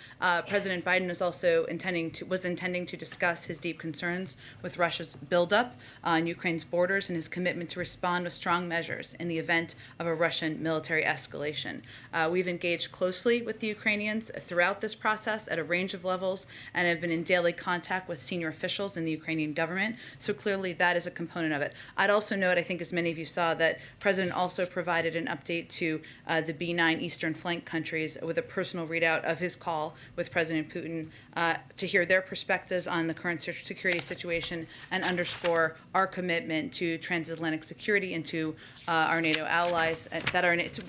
President Biden is also intending to discuss his deep concerns with Russia's buildup on Ukraine's borders and his commitment to respond with strong measures in the event of a Russian military escalation. We've engaged closely with the Ukrainians throughout this process at a range of levels and have been in daily contact with senior officials in the Ukrainian government. So clearly that is a component of it. I'd also note, I think as many of you saw, that President also provided an update to the B9 Eastern Flank countries with a personal readout of his call with President Putin to hear their perspectives on the current security situation and underscore our commitment to transatlantic security and to our NATO allies,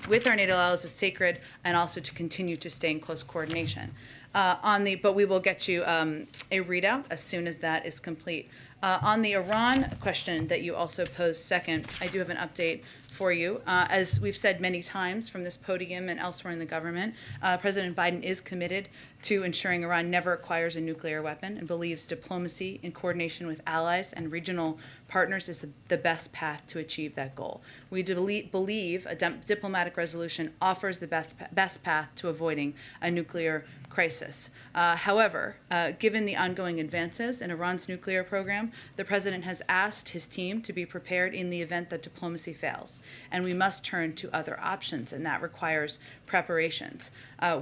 with our NATO allies is sacred, and also to continue to stay in close coordination. But we will get you a readout as soon as that is complete. On the Iran question that you also posed second, I do have an update for you. As we've said many times from this podium and elsewhere in the government, President Biden is committed to ensuring Iran never acquires a nuclear weapon and believes diplomacy in coordination with allies and regional partners is the best path to achieve that goal. We believe a diplomatic resolution offers the best path to avoiding a nuclear crisis. However, given the ongoing advances in Iran's nuclear program, the president has asked his team to be prepared in the event that diplomacy fails, and we must turn to other options, and that requires preparations.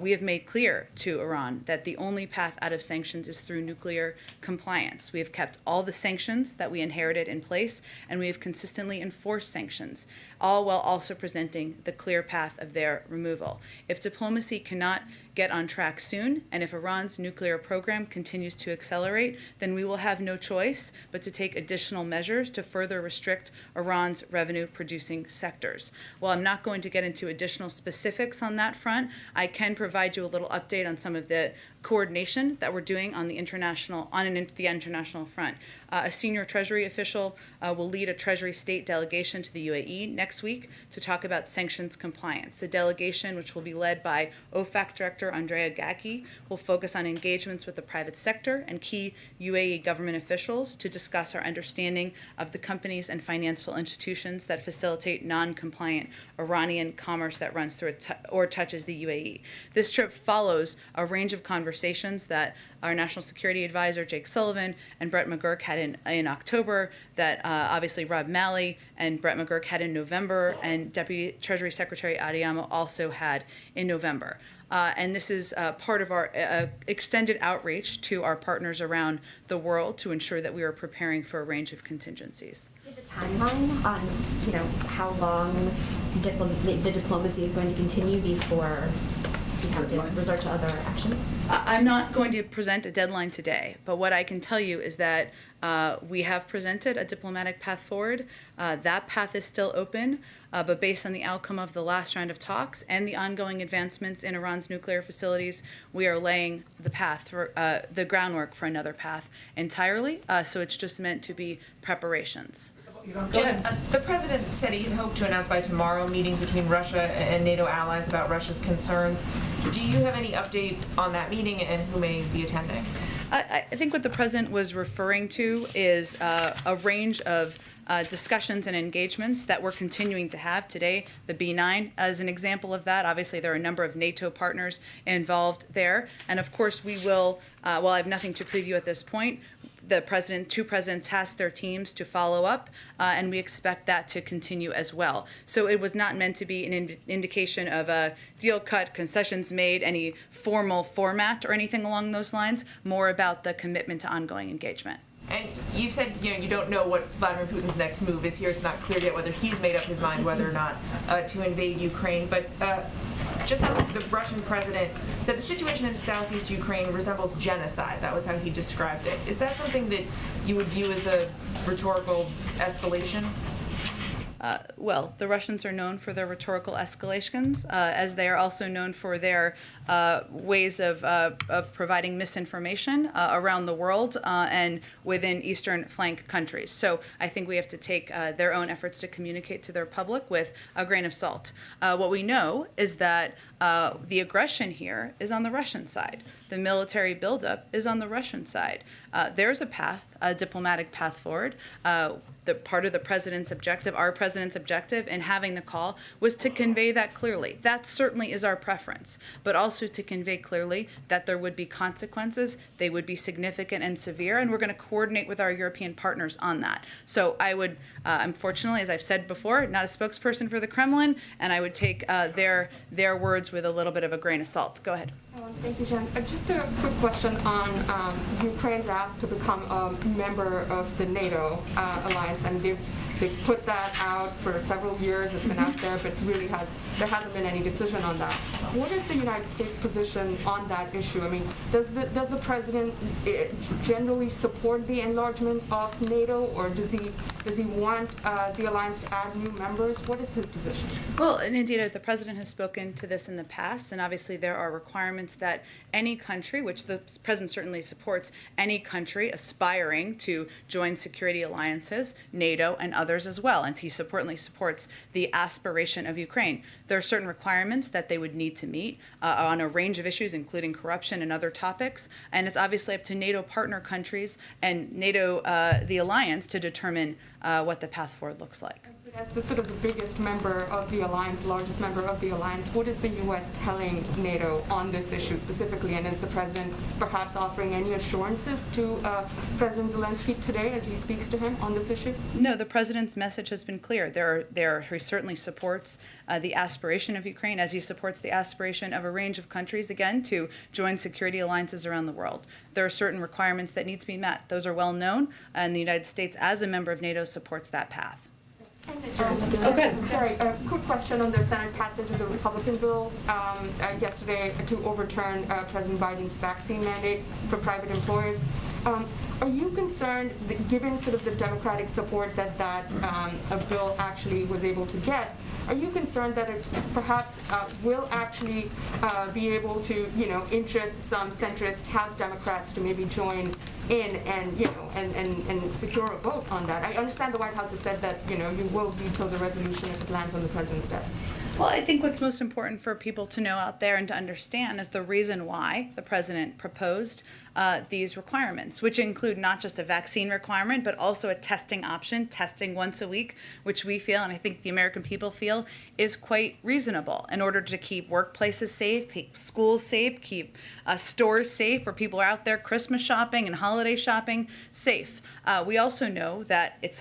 We have made clear to Iran that the only path out of sanctions is through nuclear compliance. We have kept all the sanctions that we inherited in place, and we have consistently enforced sanctions, all while also presenting the clear path of their removal. If diplomacy cannot get on track soon, and if Iran's nuclear program continues to accelerate, then we will have no choice but to take additional measures to further restrict Iran's revenue-producing sectors. While I'm not going to get into additional specifics on that front, I can provide you a little update on some of the coordination that we're doing on the international front. A senior Treasury official will lead a Treasury state delegation to the UAE next week to talk about sanctions compliance. The delegation, which will be led by OFAC Director Andrea Gacki, will focus on engagements with the private sector and key UAE government officials to discuss our understanding of the companies and financial institutions that facilitate non-compliant Iranian commerce that runs through or touches the UAE. This trip follows a range of conversations that our National Security Advisor, Jake Sullivan, and Brett McGurk had in October, that obviously Rob Malley and Brett McGurk had in November, and Deputy Treasury Secretary Adeyemo also had in November. And this is part of our extended outreach to our partners around the world to ensure that we are preparing for a range of contingencies. Do you have a timeline on, how long the diplomacy is going to continue before you have to resort to other actions? I'm not going to present a deadline today, but what I can tell you is that we have presented a diplomatic path forward. That path is still open, but based on the outcome of the last round of talks and the ongoing advancements in Iran's nuclear facilities, we are laying the path for the groundwork for another path entirely. So it's just meant to be preparations. Jen, the president said he hoped to announce by tomorrow meetings between Russia and NATO allies about Russia's concerns. Do you have any update on that meeting and who may be attending? I think what the president was referring to is a range of discussions and engagements that we're continuing to have today. The B9 as an example of that. Obviously, there are a number of NATO partners involved there. And of course, we will, while I have nothing to preview at this point, two presidents tasked their teams to follow up, and we expect that to continue as well. So it was not meant to be an indication of a deal cut, concessions made, any formal format or anything along those lines, more about the commitment to ongoing engagement. And you said you don't know what Vladimir Putin's next move is here. It's not clear yet whether he's made up his mind whether or not to invade Ukraine. But just how the Russian president said the situation in southeast Ukraine resembles genocide. That was how he described it. Is that something that you would view as a rhetorical escalation? Well, the Russians are known for their rhetorical escalations, as they are also known for their ways of providing misinformation around the world and within Eastern flank countries. So I think we have to take their own efforts to communicate to their public with a grain of salt. What we know is that the aggression here is on the Russian side. The military buildup is on the Russian side. There's a path, a diplomatic path forward. The part of the president's objective, our president's objective in having the call was to convey that clearly. That certainly is our preference, but also to convey clearly that there would be consequences, they would be significant and severe, and we're going to coordinate with our European partners on that. So I would, unfortunately, as I've said before, not a spokesperson for the Kremlin, and I would take their words with a little bit of a grain of salt. Go ahead. Thank you, Jen. Just a quick question on Ukraine's ask to become a member of the NATO alliance, and they've They've put that out for several years. It's been out there, but really there hasn't been any decision on that. What is the United States position on that issue? I mean, does the president generally support the enlargement of NATO, or does he want the alliance to add new members? What is his position? Well, and indeed, the president has spoken to this in the past, and obviously there are requirements that any country, which the president certainly supports, any country aspiring to join security alliances, NATO and others as well, and he certainly supports the aspiration of Ukraine. There are certain requirements that they would need to meet on a range of issues, including corruption and other topics, and it's obviously up to NATO partner countries and NATO, the alliance, to determine what the path forward looks like. As the sort of the biggest member of the alliance, largest member of the alliance, what is the U.S. telling NATO on this issue specifically? And is the president perhaps offering any assurances to President Zelensky today as he speaks to him on this issue? No, the president's message has been clear. He certainly supports the aspiration of Ukraine, as he supports the aspiration of a range of countries, again, to join security alliances around the world. There are certain requirements that need to be met. Those are well known, and the United States, as a member of NATO, supports that path. Sorry, a quick question on the Senate passage of the Republican bill yesterday to overturn President Biden's vaccine mandate for private employers. Are you concerned, given sort of the Democratic support that a bill actually was able to get, are you concerned that it perhaps will actually be able to, interest some centrist House Democrats to maybe join in and secure a vote on that? I understand the White House has said that, you will veto the resolution if it lands on the president's desk. Well, I think what's most important for people to know out there and to understand is the reason why the president proposed these requirements, which include not just a vaccine requirement, but also a testing option, testing once a week, which we feel, and I think the American people feel, is quite reasonable in order to keep workplaces safe, keep schools safe, keep stores safe where people are out there Christmas shopping and holiday shopping safe. We also know that it's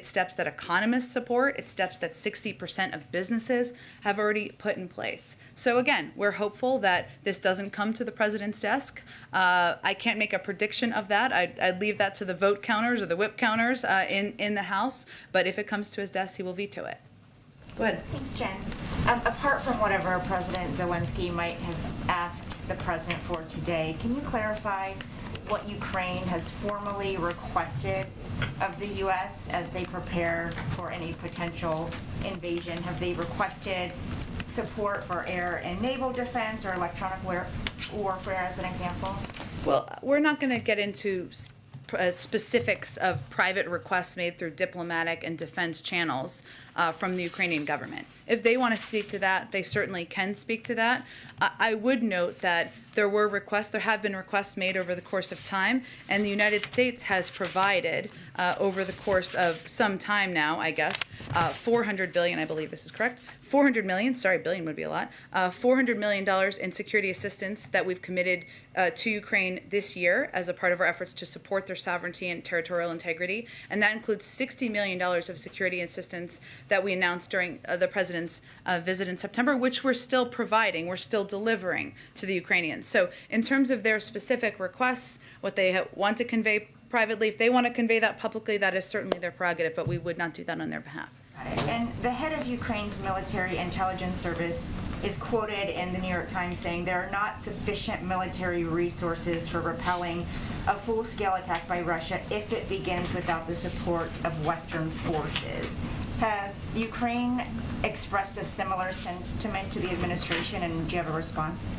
steps that economists support, it's steps that 60% of businesses have already put in place. So again, we're hopeful that this doesn't come to the president's desk. I can't make a prediction of that. I'd leave that to the vote counters or the whip counters in the House, but if it comes to his desk, he will veto it. Go ahead. Thanks, Jen. Apart from whatever President Zelensky might have asked the president for today, can you clarify what Ukraine has formally requested of the U.S. as they prepare for any potential invasion? Have they requested support for air and naval defense or electronic warfare, as an example? Well, we're not going to get into specifics of private requests made through diplomatic and defense channels from the Ukrainian government. If they want to speak to that, they certainly can speak to that. I would note that there have been requests made over the course of time, and the United States has provided over the course of some time now, I guess, $400 billion, I believe this is correct, $400 million, sorry, billion would be a lot, $400 million in security assistance that we've committed to Ukraine this year as a part of our efforts to support their sovereignty and territorial integrity, and that includes $60 million of security assistance that we announced during the president's visit in September, which we're still providing, we're still delivering to the Ukrainians. So in terms of their specific requests, what they want to convey privately, if they want to convey that publicly, that is certainly their prerogative, but we would not do that on their behalf. And the head of Ukraine's military intelligence service is quoted in the New York Times saying there are not sufficient military resources for repelling a full-scale attack by Russia if it begins without the support of Western forces. Has Ukraine expressed a similar sentiment to the administration, and do you have a response?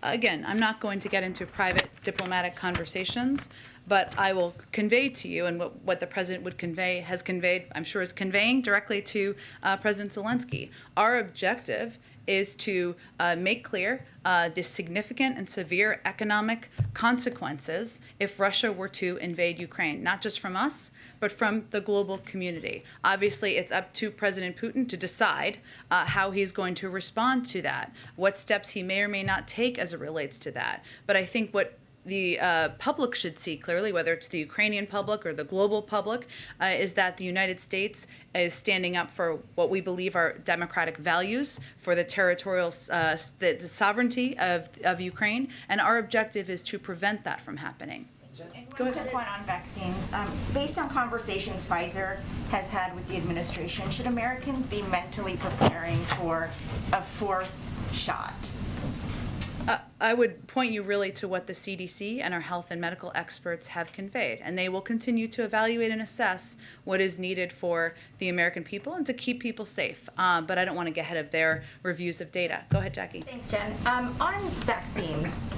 Again, I'm not going to get into private diplomatic conversations, but I will convey to you, and what the president would convey, has conveyed, I'm sure is conveying directly to President Zelensky. Our objective is to make clear the significant and severe economic consequences if Russia were to invade Ukraine, not just from us, but from the global community. Obviously, it's up to President Putin to decide how he's going to respond to that, what steps he may or may not take as it relates to that. But I think what the public should see clearly, whether it's the Ukrainian public or the global public, is that the United States is standing up for what we believe are democratic values, for the territorial the sovereignty of Ukraine, and our objective is to prevent that from happening. Go ahead. Quick one on vaccines. Based on conversations Pfizer has had with the administration, should Americans be mentally preparing for a fourth shot? I would point you really to what the CDC and our health and medical experts have conveyed, and they will continue to evaluate and assess what is needed for the American people and to keep people safe. But I don't want to get ahead of their reviews of data. Go ahead, Jackie. Thanks, Jen. On vaccines,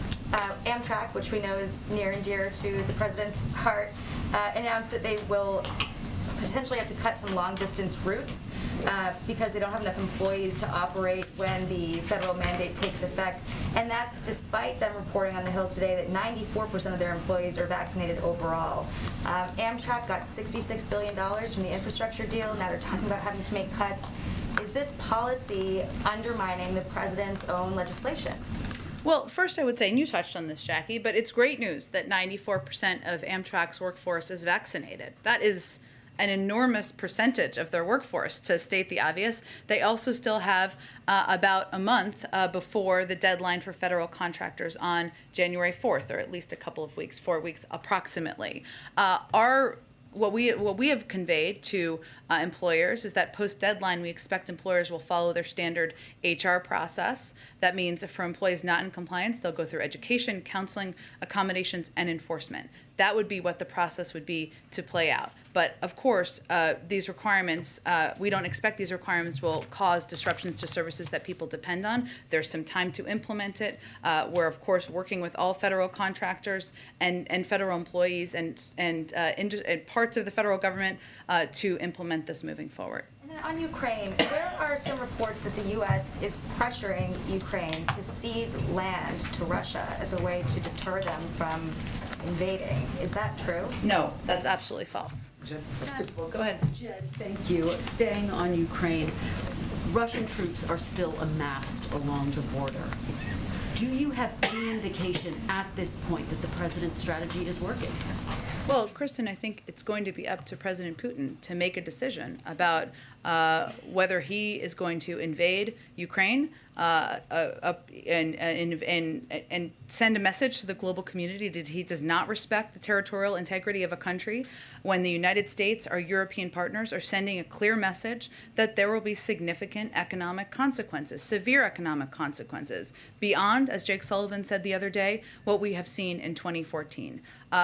Amtrak, which we know is near and dear to the president's heart, announced that they will potentially have to cut some long-distance routes because they don't have enough employees to operate when the federal mandate takes effect. And that's despite them reporting on the Hill today that 94% of their employees are vaccinated overall. Amtrak got $66 billion from the infrastructure deal. Now they're talking about having to make cuts. Is this policy undermining the president's own legislation? Well, first I would say, and you touched on this, Jackie, but it's great news that 94% of Amtrak's workforce is vaccinated. That is an enormous percentage of their workforce, to state the obvious. They also still have about a month before the deadline for federal contractors on January 4th, or at least a couple of weeks, 4 weeks approximately. What we have conveyed to employers is that post-deadline, we expect employers will follow their standard HR process. That means for employees not in compliance, they'll go through education, counseling, accommodations, and enforcement. That would be what the process would be to play out. But of course, these requirements, we don't expect these requirements will cause disruptions to services that people depend on. There's some time to implement it. We're, of course, working with all federal contractors and federal employees and parts of the federal government to implement this moving forward. And then on Ukraine, there are some reports that the U.S. is pressuring Ukraine to cede land to Russia as a way to deter them from invading. Is that true? No, that's absolutely false. Jen, Go ahead. Jen, thank you. Staying on Ukraine, Russian troops are still amassed along the border. Do you have any indication at this point that the president's strategy is working? Well, Kristen, I think it's going to be up to President Putin to make a decision about whether he is going to invade Ukraine and send a message to the global community that he does not respect the territorial integrity of a country, when the United States, our European partners, are sending a clear message that there will be significant economic consequences, severe economic consequences, beyond, as Jake Sullivan said the other day, what we have seen in 2014.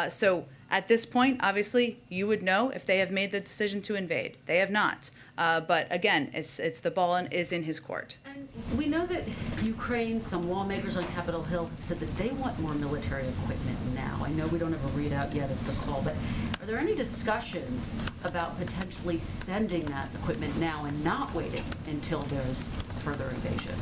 So at this point, obviously, you would know if they have made the decision to invade. They have not. But again, it's the ball is in his court. And we know that Ukraine, some lawmakers on Capitol Hill have said that they want more military equipment now. I know we don't have a readout yet of the call, but are there any discussions about potentially sending that equipment now and not waiting until there's further invasion?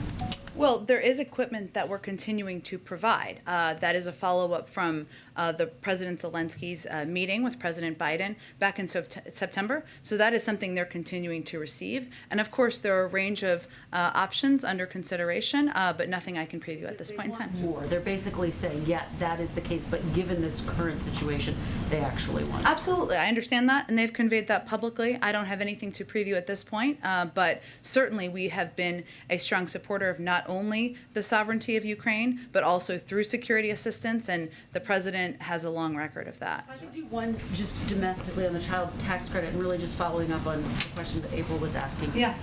Well, there is equipment that we're continuing to provide. That is a follow-up from the President Zelensky's meeting with President Biden back in September. So that is something they're continuing to receive. And of course, there are a range of options under consideration, but nothing I can preview at this point in time. More. They're basically saying, yes, that is the case, but given this current situation, they actually want it. Absolutely. I understand that, and they've conveyed that publicly. I don't have anything to preview at this point, but certainly we have been a strong supporter of not only the sovereignty of Ukraine, but also through security assistance, and the president has a long record of that. I could do one just domestically on the child tax credit and really just following up on the question that April was asking. Yeah.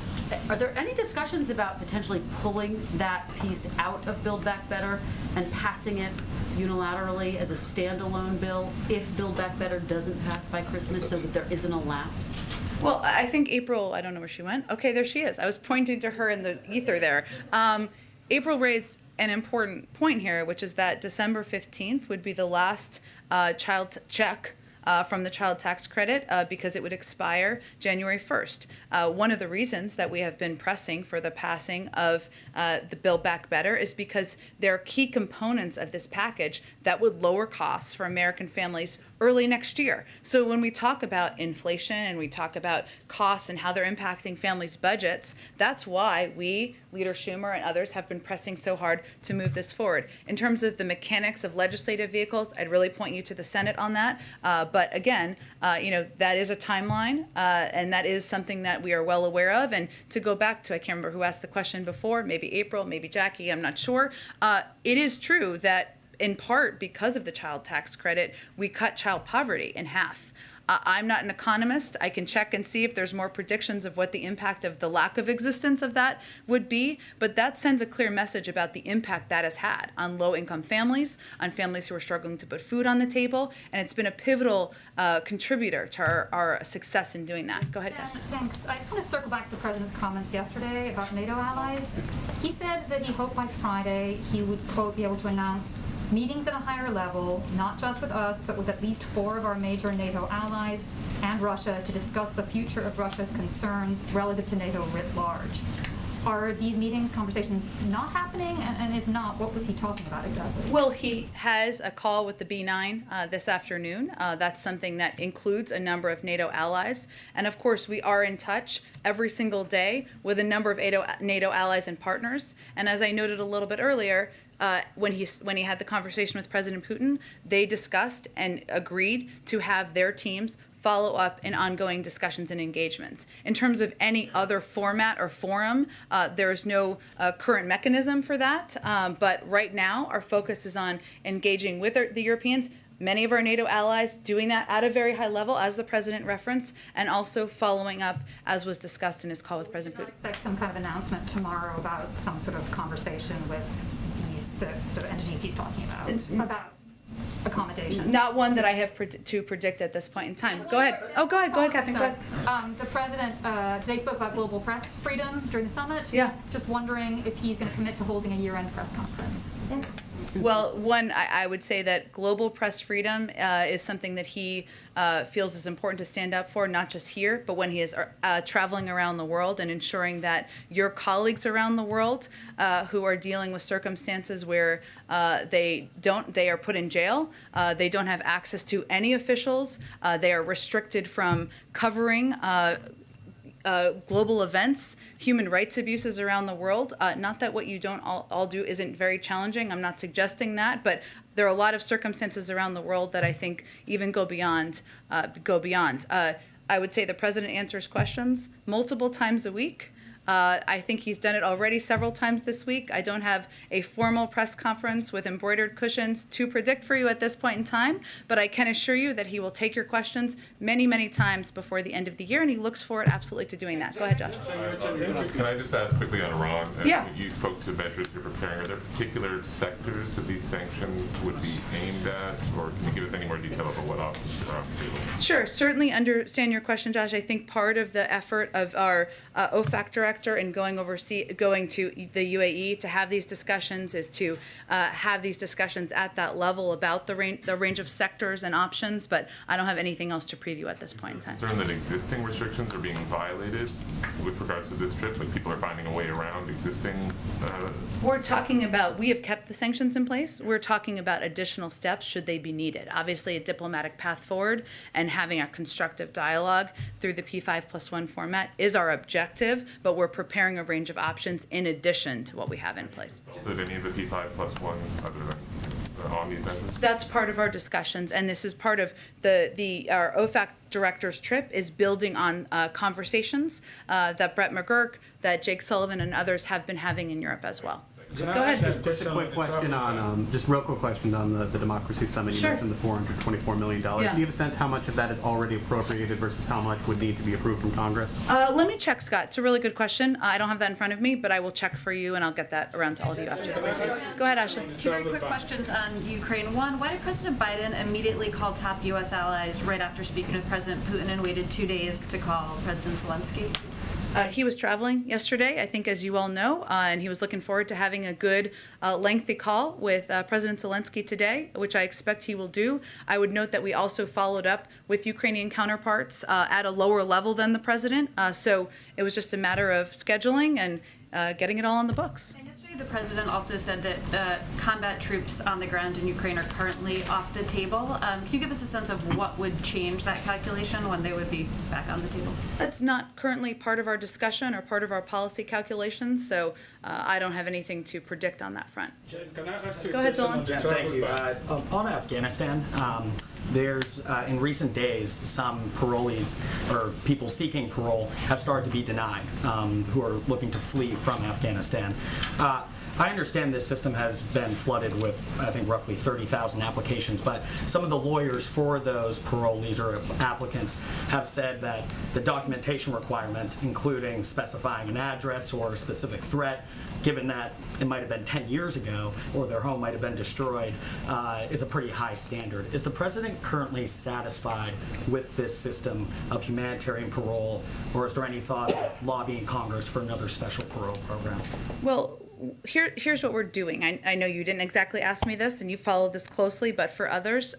Are there any discussions about potentially pulling that piece out of Build Back Better and passing it unilaterally as a standalone bill if Build Back Better doesn't pass by Christmas so that there isn't a lapse? Well, I think April, I don't know where she went. Okay, there she is. I was pointing to her in the ether there. April raised an important point here, which is that December 15th would be the last child check from the child tax credit because it would expire January 1st. One of the reasons that we have been pressing for the passing of the Build Back Better is because there are key components of this package that would lower costs for American families early next year. So when we talk about inflation and we talk about costs and how they're impacting families' budgets, that's why we, Leader Schumer and others, have been pressing so hard to move this forward. In terms of the mechanics of legislative vehicles, I'd really point you to the Senate on that. But again, that is a timeline, and that is something that we are well aware of. And to go back to, I can't remember who asked the question before, maybe April, maybe Jackie, I'm not sure. It is true that in part because of the child tax credit, we cut child poverty in half. I'm not an economist. I can check and see if there's more predictions of what the impact of the lack of existence of that would be, but that sends a clear message about the impact that has had on low-income families, on families who are struggling to put food on the table, and it's been a pivotal contributor to our success in doing that. Go ahead, Kash. Thanks. I just want to circle back to the president's comments yesterday about NATO allies. He said that he hoped by Friday he would, quote, be able to announce meetings at a higher level, not just with us, but with at least 4 of our major NATO allies and Russia to discuss the future of Russia's concerns relative to NATO writ large. Are these meetings, conversations not happening? And if not, what was he talking about exactly? Well, he has a call with the B9 this afternoon. That's something that includes a number of NATO allies. And of course, we are in touch every single day with a number of NATO allies and partners. And as I noted a little bit earlier, when he had the conversation with President Putin, they discussed and agreed to have their teams follow up in ongoing discussions and engagements. In terms of any other format or forum, there's no current mechanism for that. But right now, our focus is on engaging with the Europeans, many of our NATO allies doing that at a very high level, as the president referenced, and also following up, as was discussed in his call with President Putin. Expect some kind of announcement tomorrow about some sort of conversation with the sort of entities he's talking about accommodations. Not one that I have to predict at this point in time. Go ahead. Oh, go ahead, Catherine. Go ahead. The president today spoke about global press freedom during the summit. Yeah. Just wondering if he's going to commit to holding a year-end press conference. Well, one, I would say that global press freedom is something that he feels is important to stand up for, not just here, but when he is traveling around the world and ensuring that your colleagues around the world who are dealing with circumstances where they are put in jail, they don't have access to any officials, they are restricted from covering global events, human rights abuses around the world. Not that what you don't all do isn't very challenging. I'm not suggesting that, but there are a lot of circumstances around the world that I think even go beyond. I would say the president answers questions multiple times a week. I think he's done it already several times this week. I don't have a formal press conference with embroidered cushions to predict for you at this point in time, but I can assure you that he will take your questions many, many times before the end of the year, and he looks forward absolutely to doing that. Go ahead, Josh. Can I just ask quickly on Iran? Yeah. You spoke to measures you're preparing. Are there particular sectors that these sanctions would be aimed at, or can you give us any more detail about what options are on the table? Sure. Certainly understand your question, Josh. I think part of the effort of our OFAC director and going to the UAE to have these discussions is to have these discussions at that level about the range of sectors and options, but I don't have anything else to preview at this point in time. Concern that existing restrictions are being violated with regards to this trip, like people are finding a way around existing? We're talking about, we have kept the sanctions in place. We're talking about additional steps should they be needed. Obviously, a diplomatic path forward and having a constructive dialogue through the P5+1 format is our objective, but we're preparing a range of options in addition to what we have in place. Did any of the P5+1 other than on these measures? That's part of our discussions, and this is part of our OFAC director's trip is building on conversations that Brett McGurk, that Jake Sullivan, and others have been having in Europe as well. Go ahead. Just a quick question on, real quick question on the Democracy Summit. You Sure. mentioned the $424 million. Yeah. Do you have a sense how much of that is already appropriated versus how much would need to be approved from Congress? Let me check, Scott. It's a really good question. I don't have that in front of me, but I will check for you, and I'll get that around to all of you after the briefing. Go ahead, Ashley. Two very quick questions on Ukraine. One, why did President Biden immediately call top U.S. allies right after speaking with President Putin and waited 2 days to call President Zelensky? He was traveling yesterday, I think, as you all know, and he was looking forward to having a good, lengthy call with President Zelensky today, which I expect he will do. I would note that we also followed up with Ukrainian counterparts at a lower level than the president, so it was just a matter of scheduling and getting it all on the books. The president also said that combat troops on the ground in Ukraine are currently off the table. Can you give us a sense of what would change that calculation when they would be back on the table? That's not currently part of our discussion or part of our policy calculations, so I don't have anything to predict on that front. Jen, can I ask you Go ahead, Dylan. Jen, thank you. On Afghanistan, there's in recent days some parolees or people seeking parole have started to be denied who are looking to flee from Afghanistan. I understand this system has been flooded with, I think, roughly 30,000 applications, but some of the lawyers for those parolees or applicants have said that the documentation requirement, including specifying an address or a specific threat, given that it might have been 10 years ago or their home might have been destroyed, is a pretty high standard. Is the president currently satisfied with this system of humanitarian parole, or is there any thought of lobbying Congress for another special parole program? Well, here's what we're doing. I know you didn't exactly ask me this, and you followed this closely, but for others,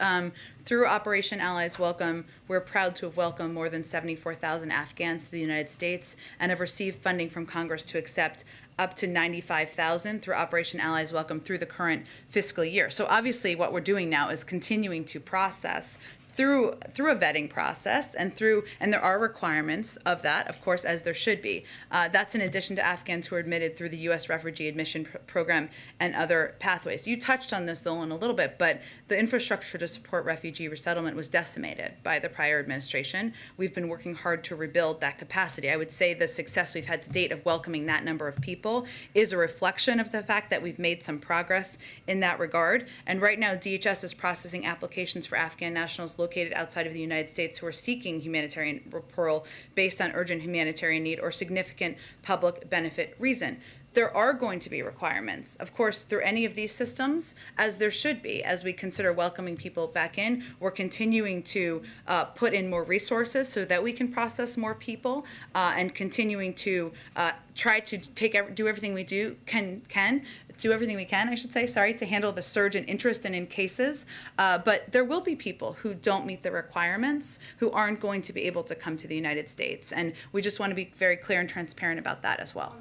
through Operation Allies Welcome, we're proud to have welcomed more than 74,000 Afghans to the United States and have received funding from Congress to accept up to 95,000 through Operation Allies Welcome through the current fiscal year. So obviously what we're doing now is continuing to process through a vetting process and there are requirements of that, of course, as there should be. That's in addition to Afghans who are admitted through the U.S. Refugee Admission Program and other pathways. You touched on this, Zolan, a little bit, but the infrastructure to support refugee resettlement was decimated by the prior administration. We've been working hard to rebuild that capacity. I would say the success we've had to date of welcoming that number of people is a reflection of the fact that we've made some progress in that regard. And right now, DHS is processing applications for Afghan nationals located outside of the United States who are seeking humanitarian parole based on urgent humanitarian need or significant public benefit reason. There are going to be requirements, of course, through any of these systems, as there should be, as we consider welcoming people back in. We're continuing to put in more resources so that we can process more people and continuing to try to do everything we can, I should say, to handle the surge in interest and in cases. But there will be people who don't meet the requirements, who aren't going to be able to come to the United States. And we just want to be very clear and transparent about that as well.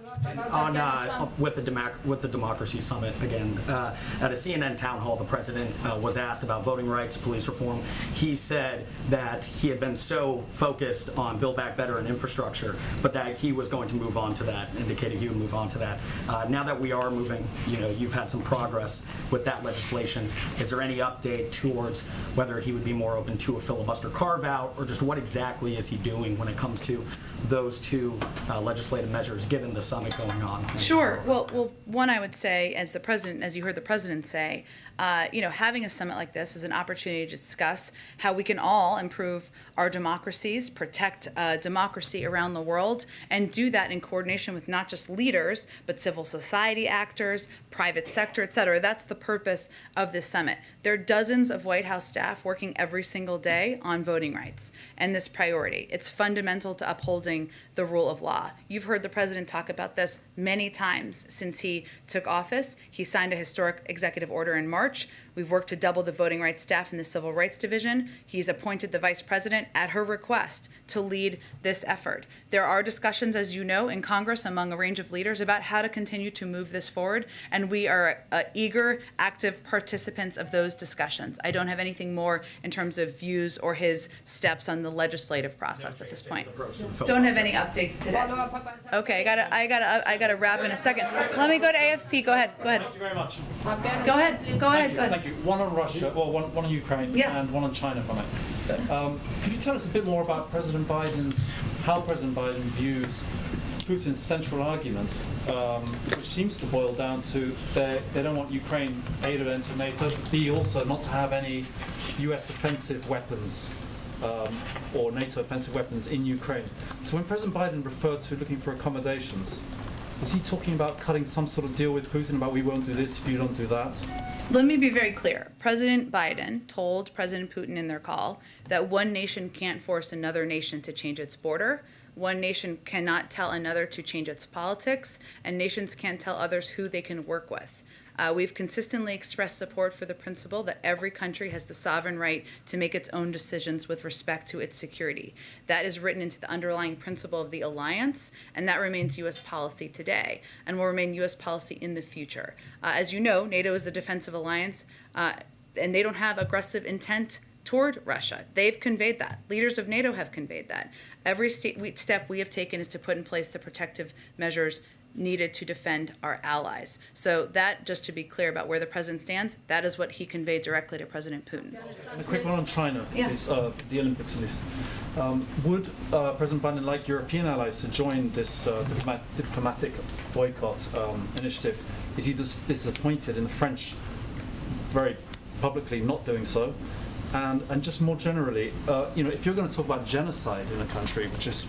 With the Democracy Summit, again, at a CNN town hall, the president was asked about voting rights, police reform. He said that he had been so focused on Build Back Better and infrastructure, but that he was going to move on to that, indicated he would move on to that. Now that we are moving, you've had some progress with that legislation. Is there any update towards whether he would be more open to a filibuster carve-out, or just what exactly is he doing when it comes to those two legislative measures, given the summit going on? Sure. Well, one, I would say, as you heard the president say, having a summit like this is an opportunity to discuss how we can all improve our democracies, protect democracy around the world, and do that in coordination with not just leaders, but civil society actors, private sector, et cetera. That's the purpose of this summit. There are dozens of White House staff working every single day on voting rights and this priority. It's fundamental to upholding the rule of law. You've heard the president talk about this many times since he took office. He signed a historic executive order in March. We've worked to double the voting rights staff in the Civil Rights Division. He's appointed the vice president at her request to lead this effort. There are discussions, as you know, in Congress among a range of leaders about how to continue to move this forward, and we are eager, active participants of those discussions. I don't have anything more in terms of views or his steps on the legislative process at this point. Don't have any updates today. Okay, I gotta wrap in a second. Let me go to AFP. Go ahead. Thank you very much. Go ahead. Thank you. One on Russia, well, one on Ukraine, and one on China, if I may. Could you tell us a bit more about how President Biden views Putin's central argument, which seems to boil down to they don't want Ukraine, A, to enter NATO, but B, also not to have any U.S. offensive weapons or NATO offensive weapons in Ukraine. So when President Biden referred to looking for accommodations, was he talking about cutting some sort of deal with Putin about we won't do this if you don't do that? Let me be very clear. President Biden told President Putin in their call that one nation can't force another nation to change its border. One nation cannot tell another to change its politics, and nations can't tell others who they can work with. We've consistently expressed support for the principle that every country has the sovereign right to make its own decisions with respect to its security. That is written into the underlying principle of the alliance, and that remains U.S. policy today and will remain U.S. policy in the future. As you know, NATO is a defensive alliance, and they don't have aggressive intent toward Russia. They've conveyed that. Leaders of NATO have conveyed that. Every step we have taken is to put in place the protective measures needed to defend our allies. So that, just to be clear about where the president stands, that is what he conveyed directly to President Putin. And a quick one on China, please, the Olympics at least. Would President Biden like European allies to join this diplomatic boycott initiative? Is he disappointed in the French very publicly not doing so? And just more generally, if you're going to talk about genocide in a country, which is,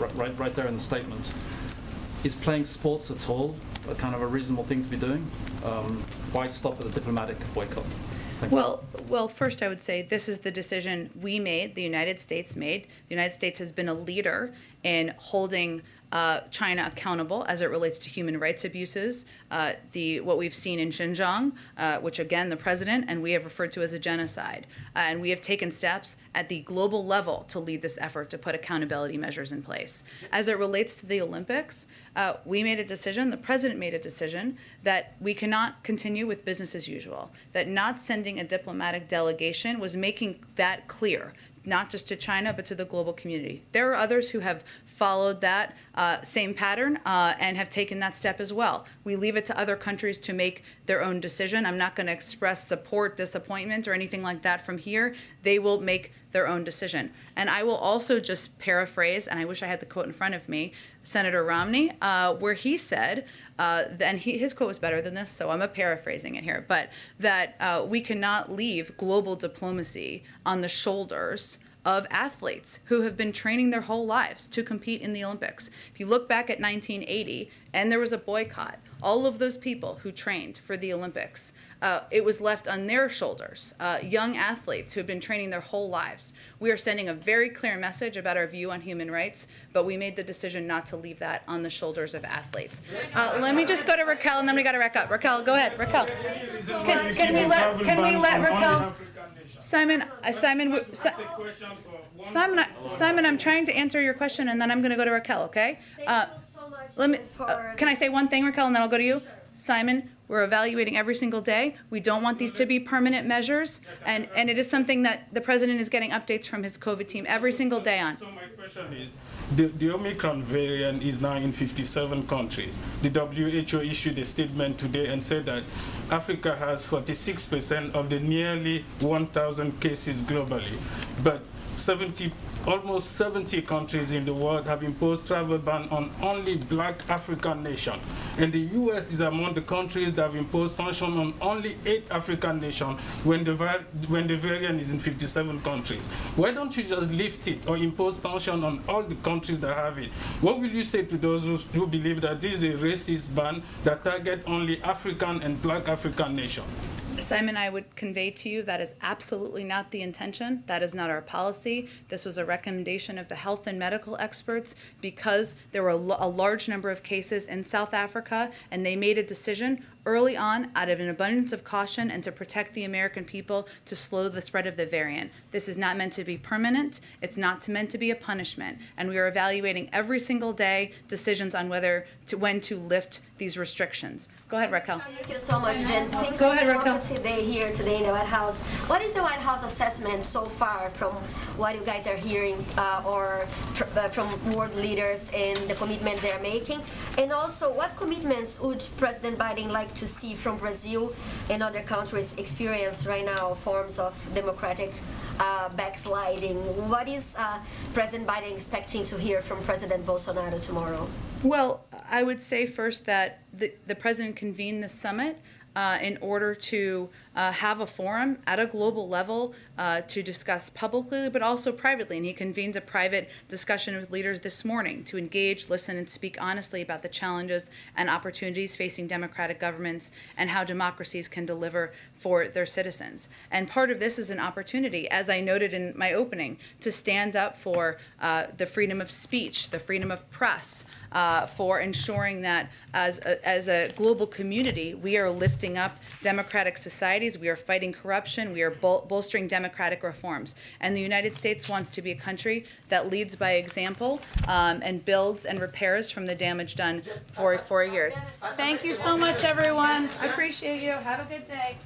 right there in the statement, is playing sports at all a kind of a reasonable thing to be doing? Why stop at a diplomatic boycott? Well, first I would say this is the decision we made, the United States made. The United States has been a leader in holding China accountable as it relates to human rights abuses. What we've seen in Xinjiang, which again the president and we have referred to as a genocide, and we have taken steps at the global level to lead this effort to put accountability measures in place. As it relates to the Olympics, we made a decision, the president made a decision, that we cannot continue with business as usual, that not sending a diplomatic delegation was making that clear, not just to China, but to the global community. There are others who have followed that same pattern and have taken that step as well. We leave it to other countries to make their own decision. I'm not going to express support, disappointment, or anything like that from here. They will make their own decision. And I will also just paraphrase, and I wish I had the quote in front of me, Senator Romney, where he said, and his quote was better than this, so I'm paraphrasing it here, but that we cannot leave global diplomacy on the shoulders of athletes who have been training their whole lives to compete in the Olympics. If you look back at 1980, and there was a boycott, all of those people who trained for the Olympics, it was left on their shoulders, young athletes who have been training their whole lives. We are sending a very clear message about our view on human rights, but we made the decision not to leave that on the shoulders of athletes. Let me just go to Raquel, and then we got to wrap up. Raquel, go ahead. Raquel, can we let Raquel? Simon, I'm trying to answer your question, and then I'm going to go to Raquel. Okay? Let me. Can I say one thing, Raquel, and then I'll go to you? Simon, we're evaluating every single day. We don't want these to be permanent measures, and it is something that the president is getting updates from his COVID team every single day on. So my question is, the Omicron variant is now in 57 countries. The WHO issued a statement today and said that Africa has 46% of the nearly 1,000 cases globally, but almost 70 countries in the world have imposed travel ban on only black African nations. And the US is among the countries that have imposed sanctions on only 8 African nations when the variant is in 57 countries. Why don't you just lift it or impose sanctions on all the countries that have it? What will you say to those who believe that this is a racist ban that targets only African and black African nations? Simon, I would convey to you that is absolutely not the intention. That is not our policy. This was a recommendation of the health and medical experts because there were a large number of cases in South Africa, and they made a decision early on out of an abundance of caution and to protect the American people to slow the spread of the variant. This is not meant to be permanent. It's not meant to be a punishment. And we are evaluating every single day decisions on when to lift these restrictions. Go ahead, Raquel. Thank you so much, Jen. Since Go ahead, Raquel. Democracy Day here today in the White House, what is the White House assessment so far from what you guys are hearing or from world leaders and the commitment they're making? And also, what commitments would President Biden like to see from Brazil and other countries experience right now forms of democratic backsliding? What is President Biden expecting to hear from President Bolsonaro tomorrow? Well, I would say first that the president convened this summit in order to have a forum at a global level to discuss publicly but also privately. And he convened a private discussion with leaders this morning to engage, listen, and speak honestly about the challenges and opportunities facing democratic governments and how democracies can deliver for their citizens. And part of this is an opportunity, as I noted in my opening, to stand up for the freedom of speech, the freedom of press, for ensuring that as a global community, we are lifting up democratic societies, we are fighting corruption, we are bolstering democratic reforms. And the United States wants to be a country that leads by example and builds and repairs from the damage done for 4 years. Thank you so much, everyone. I appreciate you. Have a good day.